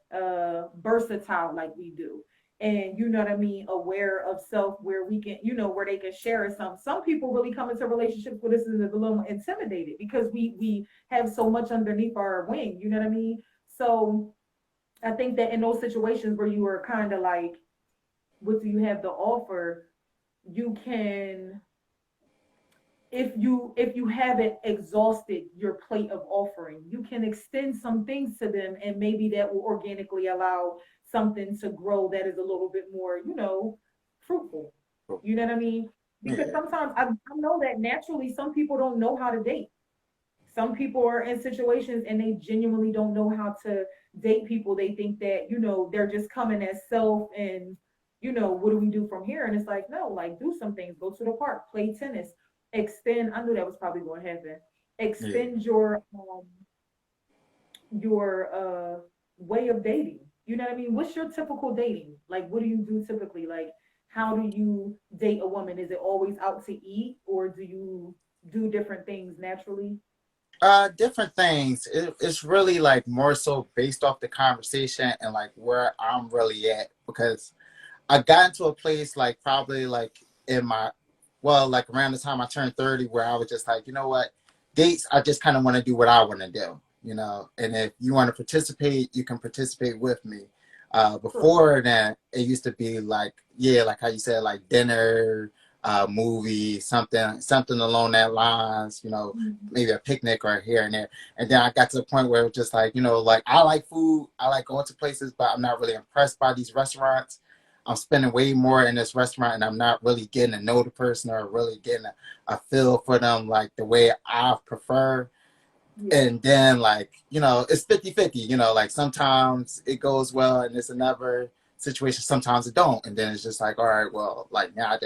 versatile like we do, and you know what I mean, aware of self, where we can, where they can share some people really come into relationships with us and is a little intimidated because we have so much underneath our wing, you know what I mean. So I think that in those situations where you are kind of like, what do you have to offer, you can, if you haven't exhausted your plate of offering, you can extend some things to them, and maybe that will organically allow something to grow that is a little bit more, fruitful. You know what I mean? Because Yeah. sometimes I know that naturally some people don't know how to date. Some people are in situations and they genuinely don't know how to date people. They think that, they're just coming as self and, what do we do from here? And it's like, no, like do some things, go to the park, play tennis, extend. I knew that was probably going to happen. Yeah. Extend your way of dating. You know what I mean? What's your typical dating? Like, what do you do typically? Like, how do you date a woman? Is it always out to eat, or do you do different things naturally? Different things. It's really like more so based off the conversation and like where I'm really at, because I got into a place like probably like in my, well, like around the time I turned 30, where I was just like, you know what, dates, I just kind of want to do what I want to do, and if you want to participate, you can participate with me. True. Before that, it used to be like, yeah, like how you said, like dinner, movie, something along that lines, Mhm. maybe a picnic or here and there. And then I got to the point where it was just like, like I like food, I like going to places, but I'm not really impressed by these restaurants. I'm spending way more in this restaurant and I'm not really getting to know the person or really getting a feel for them like the way I prefer. Yeah. And then like, it's 50-50, like sometimes it goes well and it's another situation, sometimes it don't. And then it's just like, all right, well, like now I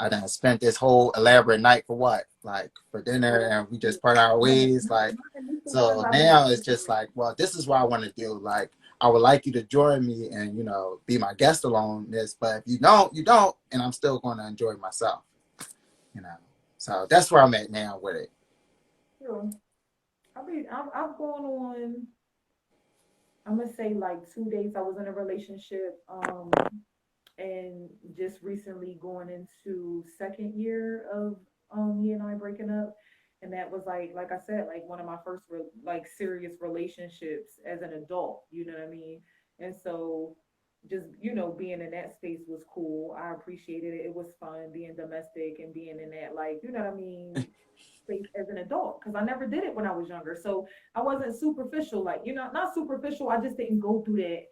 done spent this whole elaborate night for what? Like for dinner, Yeah. and we just part our My, ways. my, Like, my initial ones, so I was now it's just like, well, this is what I want to do. Like, I would like you to join me and, be my guest along this. But if you don't, you don't. And I'm still going to enjoy myself, you know. So that's where I'm at now with it. sure. I've gone on, I'm gonna say like 2 days. I was in a relationship, and just recently going into second year of he and I breaking up, and that was like I said, like one of my first like serious relationships as an adult. You know what I mean? And so just being in that space was cool. I appreciated it. It was fun being domestic and being in that, like, you know what I mean, space as an adult, because I never did it when I was younger. So I wasn't superficial, like, not superficial. I just didn't go through that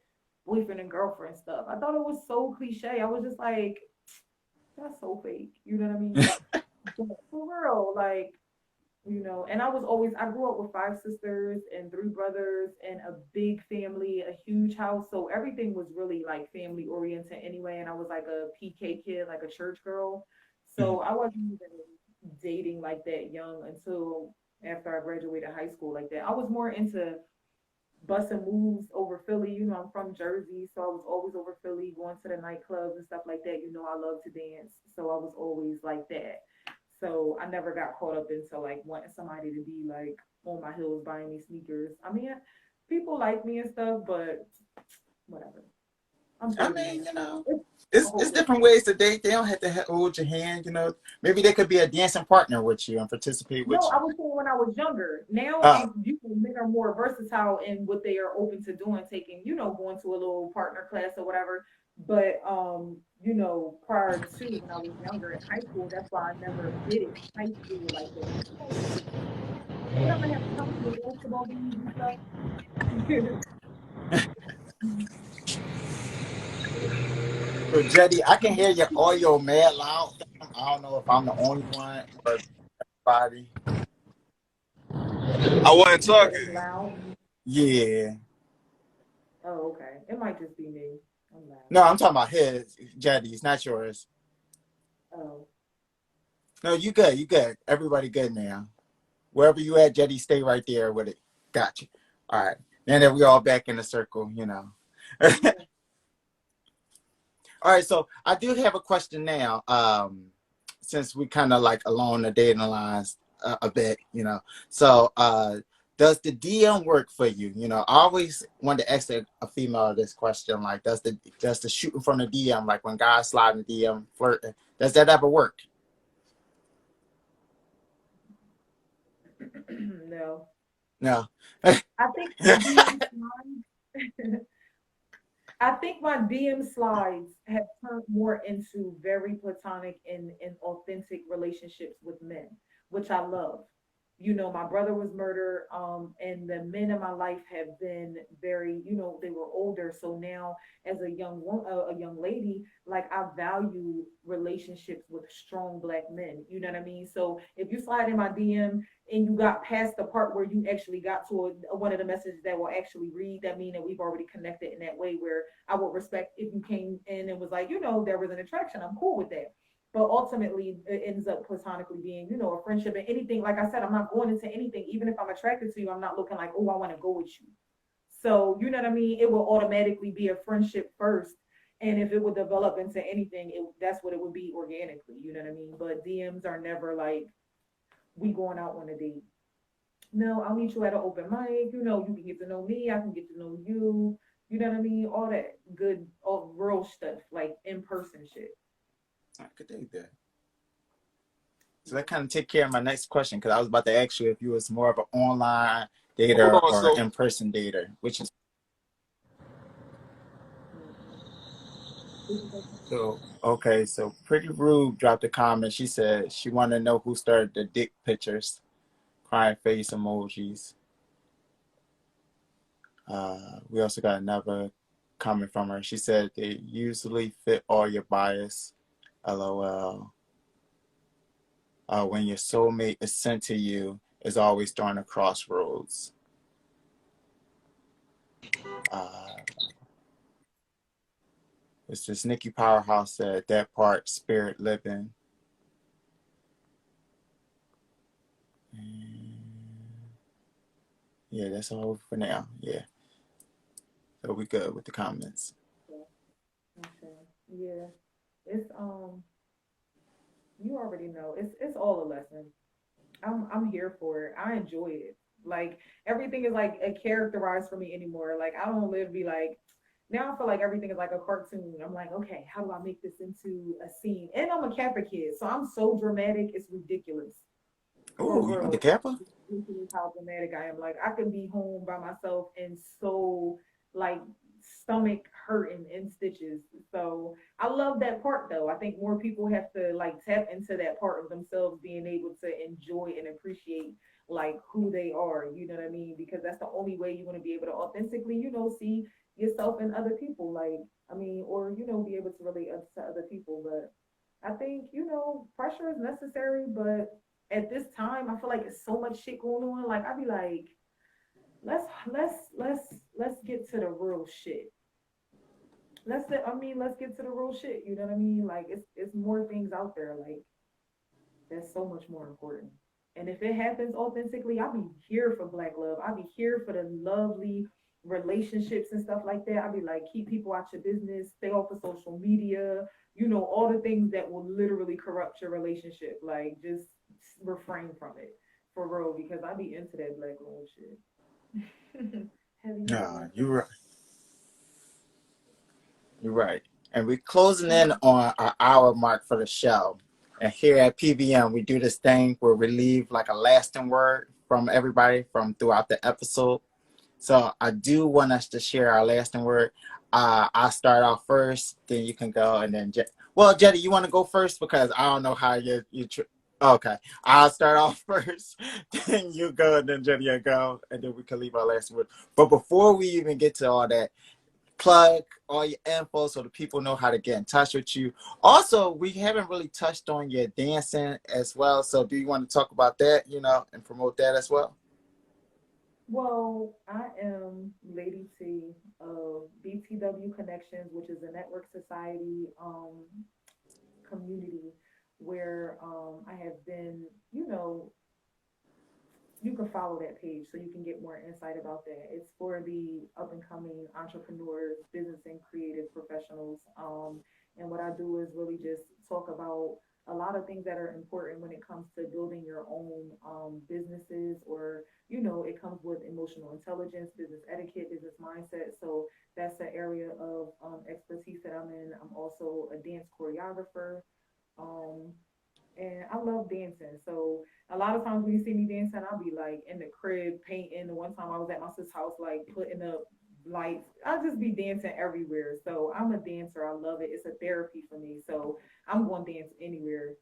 boyfriend and girlfriend stuff. I thought it was so cliche. I was just like, that's so fake. You know what I mean? But for real, like, and I grew up with five sisters and three brothers and a big family, a huge house. So everything was really like family oriented anyway. And I was like a PK kid, like a church girl. So I wasn't even dating like that young until after I graduated high school like that. I was more into busting moves over Philly. I'm from Jersey, so I was always over Philly, going to the nightclubs and stuff like that. I love to dance, so I was always like that. So I never got caught up into like wanting somebody to be like on my heels buying me sneakers. I mean, people like me and stuff, but whatever. I'm I 30 mean, now. it's A whole it's different different. ways to date. They don't have to hold your hand. Maybe they could be a dancing partner with you and participate No, with I you. was saying when I was younger. Now Uh, men are more versatile in what they are open to doing, taking, going to a little partner class or whatever. But prior to when I was younger in high school, that's why I never did it in high school like that. Like, what am I gonna have to come to the basketball games and stuff? so Jetty, I can hear your audio mad loud. I don't know if I'm the only one or everybody. I wasn't You said it's talking. loud. Yeah. Oh, okay. It might just be me. I'm loud. No, I'm talking about his Jetty's, not yours. Oh. No, you good. You good. Everybody good now. Wherever you at, Jetty, stay right there with it. Gotcha. All right. And then we all back in the circle. Okay. All right, so I do have a question now. Since we kind of like along the dating lines a bit. So, does the DM work for you? I always wanted to ask a female this question, like, does the shooting from the DM, like when guys slide in the DM, flirting, does that ever work? No. No. I think my DM slides. I think my DM slides have turned more into very platonic and authentic relationships with men, which I love. My brother was murdered, and the men in my life have been very, they were older. So now, as a young lady, like I value relationships with strong black men. You know what I mean? So if you slide in my DM and you got past the part where you actually got to one of the messages that will actually read, that mean that we've already connected in that way where I would respect if you came in and was like, there was an attraction. I'm cool with that. But ultimately, it ends up platonically being, a friendship and anything. Like I said, I'm not going into anything. Even if I'm attracted to you, I'm not looking like, oh, I want to go with you. So, you know what I mean? It will automatically be a friendship first. And if it would develop into anything, that's what it would be organically. You know what I mean? But DMs are never like, we going out on a date. No, I'll meet you at an open mic. You can get to know me. I can get to know you. You know what I mean? All that good, all real stuff, like in person shit. I could take that. So that kind of take care of my next question, because I was about to ask you if you was more of an online Hold dater on. or So in-person dater, which is so okay. So Pretty Rude dropped a comment. She said she wanted to know who started the dick pictures, crying face emojis. We also got another comment from her. She said they usually fit all your bias. LOL. When your soulmate is sent to you, is always during a crossroads. Uh, it's this Nikki Powerhouse said that part, spirit living. Yeah, that's all for now. Yeah. So we good with the comments. Okay. Yeah. It's you already know. It's all a lesson. I'm here for it. I enjoy it. Like everything is like a characterized for me anymore. Like I don't live be like now I feel like everything is like a cartoon. I'm like, okay, how do I make this into a scene? And I'm a Kappa kid, so I'm so dramatic, it's ridiculous. For Oh, you went to real. Kappa? It's ridiculous how dramatic I am. Like I can be home by myself and so like stomach hurting in stitches. So I love that part though. I think more people have to like tap into that part of themselves, being able to enjoy and appreciate like who they are. You know what I mean? Because that's the only way you're going to be able to authentically, see yourself in other people. Like, I mean, or be able to relate to other people. But I think pressure is necessary, but at this time, I feel like it's so much shit going on. Like, I'd be like, let's get to the real shit. Let's get to the real shit. You know what I mean? Like, it's more things out there. Like, that's so much more important. And if it happens authentically, I'll be here for Black love. I'll be here for the lovely relationships and stuff like that. I'll be like, keep people out your business, stay off of social media, all the things that will literally corrupt your relationship. Like, just refrain from it for real, because I be into that Black love shit. Heavy into Nah, Black you're love. right. You're right. And we're closing in on our hour mark for the show. And here at PVM, we do this thing where we leave like a lasting word from everybody from throughout the episode. So I do want us to share our lasting word. I'll start off first, then you can go, and then well, Jeide, you want to go first because I don't know how okay, I'll start off first, then you go, and then Jeide you go, and then we can leave our lasting word. But before we even get to all that, plug all your info so the people know how to get in touch with you. Also, we haven't really touched on your dancing as well. So do you want to talk about that, and promote that as well? Well, I am Lady T of BTW Connections, which is a network society community where I have been, you can follow that page so you can get more insight about that. It's for the up and coming entrepreneurs, business and creative professionals. And what I do is really just talk about a lot of things that are important when it comes to building your own businesses, or it comes with emotional intelligence, business etiquette, business mindset. So that's the area of expertise that I'm in. I'm also a dance choreographer. Um, and I love dancing. So a lot of times when you see me dancing, I'll be like in the crib painting. The one time I was at my sister's house, like putting up lights. I'll just be dancing everywhere. So I'm a dancer. I love it. It's a therapy for me. So I'm going to dance anywhere.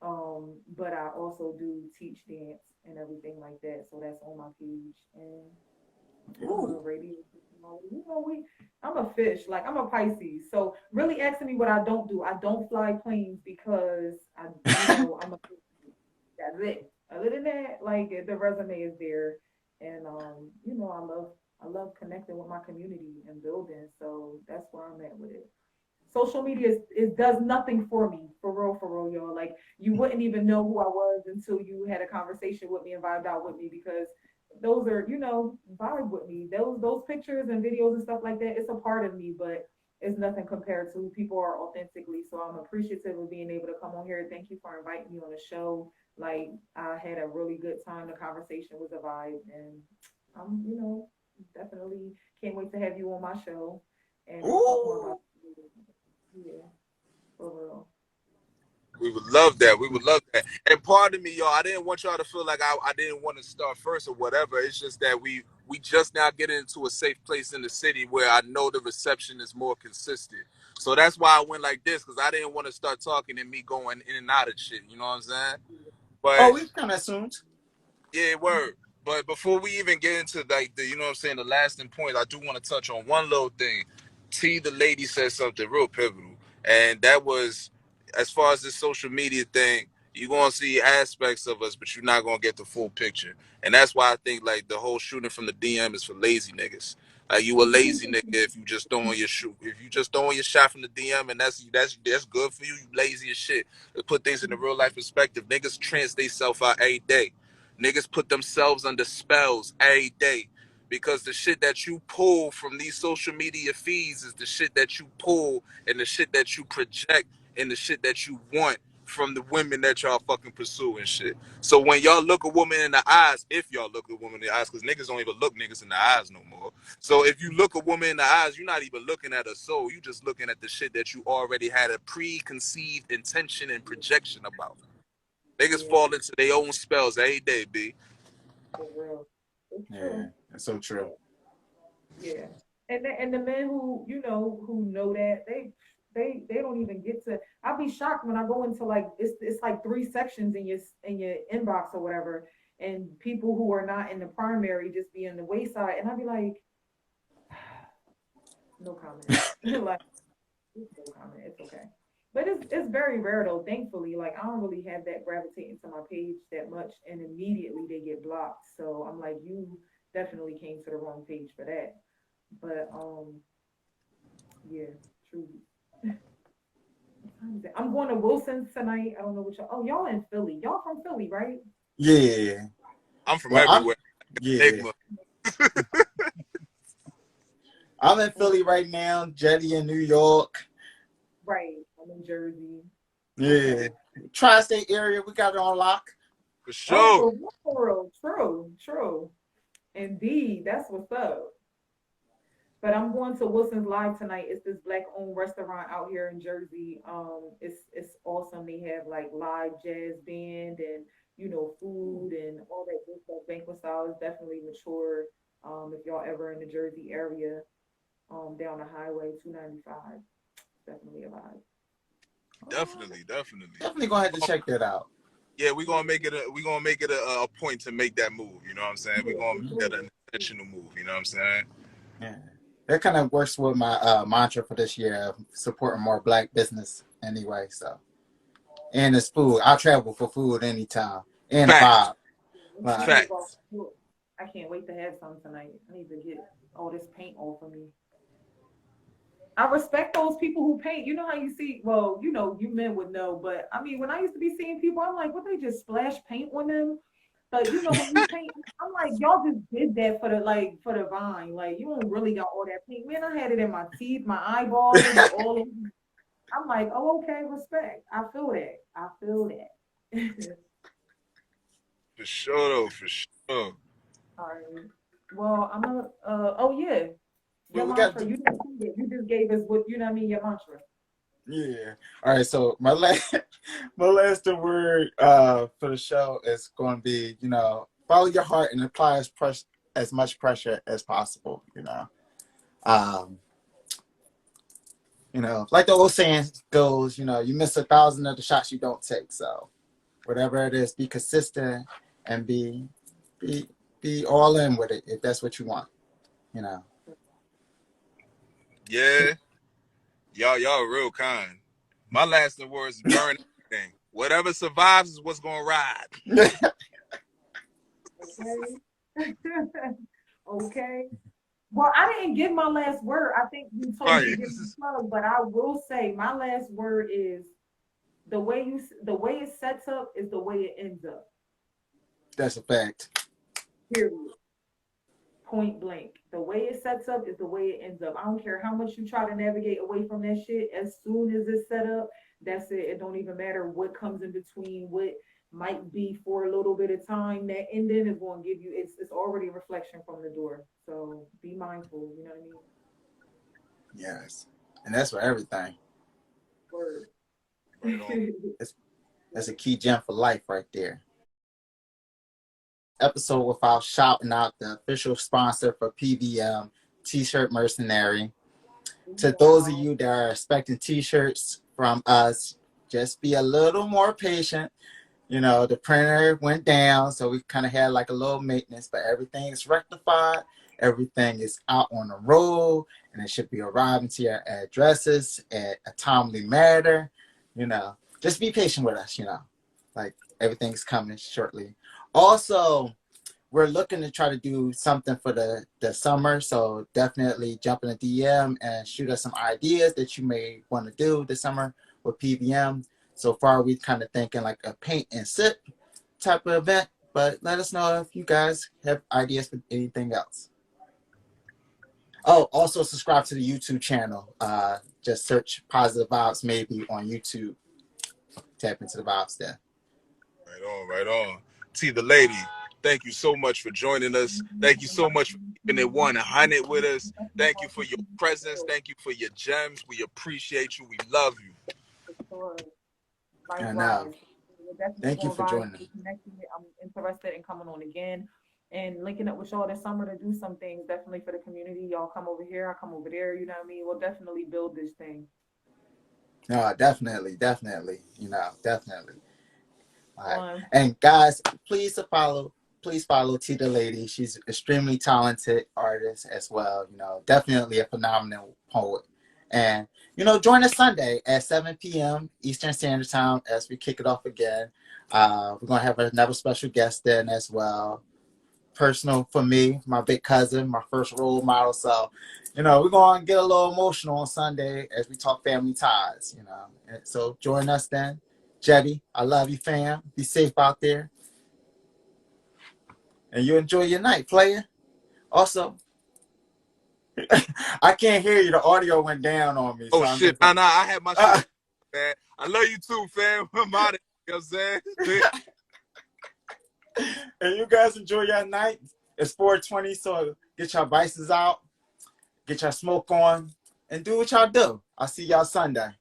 But I also do teach dance and everything like that. So that's on my page. And I'm a Ooh. radio. I'm a fish. Like, I'm a Pisces. So really asking me what I don't do. I don't fly planes because I'm a. That's it. Other than that, like, the resume is there, and I love connecting with my community and building. So that's where I'm at with it. Social media does nothing for me, for real, y'all. Like, you wouldn't even know who I was until you had a conversation with me and vibed out with me, because those are, vibe with me. Those pictures and videos and stuff like that, it's a part of me, but it's nothing compared to who people are authentically. So I'm appreciative of being able to come on here. Thank you for inviting me on the show. Like, I had a really good time. The conversation was a vibe, and I'm, definitely can't wait to have you on my show and talk more about Ooh. it. Yeah, for real. We would love that. We would love that. And pardon me, y'all. I didn't want y'all to feel like I didn't want to start first or whatever. It's just that we just now get into a safe place in the city where I know the reception is more consistent. So that's why I went like this, because I didn't want to start talking and me going in and out of shit. You know what I'm saying? Oh, But we kind of assumed. yeah, word. But before we even get into like the, you know what I'm saying, the lasting point, I do want to touch on one little thing. T, the lady, said something real pivotal, and that was, as far as this social media thing, you're gonna see aspects of us, but you're not gonna get the full picture. And that's why I think like the whole shooting from the DM is for lazy niggas. Like, you a lazy nigga if you just throwing your shoot, if you just throwing your shot from the DM, and that's good for you. You lazy as shit. To put things in the real life perspective, niggas trans they self out every day. Niggas put themselves under spells every day, because the shit that you pull from these social media feeds is the shit that you pull and the shit that you project and the shit that you want from the women that y'all fucking pursue and shit. So when y'all look a woman in the eyes, if y'all look a woman in the eyes, because niggas don't even look niggas in the eyes no more. So if you look a woman in the eyes, you're not even looking at her soul. You just looking at the shit that you already had a preconceived intention and projection about. Niggas Yeah, fall into their own spells every day, B. for real. It's true. Yeah, that's so true. Yeah. And the men who who know that they don't even get to. I'll be shocked when I go into like it's like three sections in your inbox or whatever, and people who are not in the primary just be in the wayside, and I'll be like, no comment, like no comment, it's okay. But it's very rare though. Thankfully, like I don't really have that gravitating to my page that much, and immediately they get blocked. So I'm like, you definitely came to the wrong page for that. But yeah, truly. I'm going to Wilson's tonight. I don't know what y'all. Oh, y'all in Philly. Y'all from Philly, right? Yeah. I'm from Well, everywhere. yeah. I'm in Philly right now. Jeide in New York. Right. I'm in Jersey. Yeah. Okay. Tri-state area, we got it on lock. For Oh, sure. for real. True. True. Indeed. That's what's up. But I'm going to Wilson's Live tonight. It's this black-owned restaurant out here in Jersey. It's awesome. They have like live jazz band and food and all that good stuff. Banquet style is definitely mature. If y'all ever in the Jersey area, down the highway 295, definitely a vibe. Definitely. Definitely gonna have to check that out. Yeah, we're gonna make it a point to make that move. You know what I'm saying? We're gonna Yeah, make that an intentional move. You know what I'm saying? Yeah. That kind of works with my mantra for this year, supporting more black business anyway. So, and it's food. I'll travel for food anytime. And a Facts. vibe. Vibe. Facts. I can't wait to have some tonight. I need to get all this paint off of me. I respect those people who paint. You know how you see, well, you men would know, but I mean, when I used to be seeing people, I'm like, what they just splash paint on them? But when you paint, I'm like, y'all just did that for the vine. Like, you don't really got all that paint. Man, I had it in my teeth, my eyeballs, it was all over. I'm like, oh, okay, respect. I feel that. I feel that. For sure, though. For sure. All right. Well, I'm gonna. Oh yeah, your Well, we got mantra. You didn't see it. You just gave us what you know. What I mean, your mantra. yeah. All right. So my last my last word for the show is going to be follow your heart and apply as much pressure as possible. Um, like the old saying goes, you miss 1,000 of the shots you don't take. So whatever it is, be consistent and be be all in with it if that's what you want. You know. Yeah. Y'all real kind. My last words is burn everything. Whatever survives is what's gonna ride. Okay. Okay. Well, I didn't give my last word. I think you told me Right. to give me a plug, but I will say my last word is the way it sets up is the way it ends up. That's a fact. Period. Point blank. The way it sets up is the way it ends up. I don't care how much you try to navigate away from that shit. As soon as it's set up, that's it. It don't even matter what comes in between, what might be for a little bit of time. That ending is going to give you. It's already a reflection from the door. So be mindful. You know what I mean? Yes, and that's for everything. Word. Right on. That's a key gem for life right there. Episode without shouting out the official sponsor for PVM T-shirt Mercenary. To those of you that are expecting T-shirts from us, just be a little more patient. The printer went down, so we kind of had like a little maintenance, but everything is rectified. Everything is out on the road, and it should be arriving to your addresses at a timely manner. Just be patient with us. Like everything's coming shortly. Also, we're looking to try to do something for the summer, so definitely jump in the DM and shoot us some ideas that you may want to do this summer with PVM. So far, we kind of thinking like a paint and sip type of event, but let us know if you guys have ideas for anything else. Oh, also subscribe to the YouTube channel. Just search Positive Vibes maybe on YouTube. Tap into the vibes there. Right on. Right on. T the lady. Thank you so much for joining us. Thank you so much for keeping it 100 with us. Thank you for your presence. Thank you for your gems. We appreciate you. We love you. And now, Likewise. We're definitely thank you going for to vibe joining us. and connecting. I'm interested in coming on again. and linking up with y'all this summer to do some things definitely for the community. Y'all come over here, I come over there, you know what I mean? We'll definitely build this thing. No, definitely, definitely. Definitely. All right. One. And guys, please follow T the Lady. She's extremely talented artist as well. Definitely a phenomenal poet. And join us Sunday at 7 p.m. Eastern Standard Time as we kick it off again. We're gonna have another special guest then as well. Personal for me, my big cousin, my first role model. So, we're gonna get a little emotional on Sunday as we talk family ties. And so join us then. Jeide, I love you, fam. Be safe out there. And you enjoy your night, player. Also, I can't hear you. The audio went down on me. Oh So I'm shit, just like, I had my shit on, man. I love you too, fam. I'm out of here, you know what I'm saying? and you guys enjoy your night. It's 4:20, so get your vices out, get your smoke on, and do what y'all do. I'll see y'all Sunday.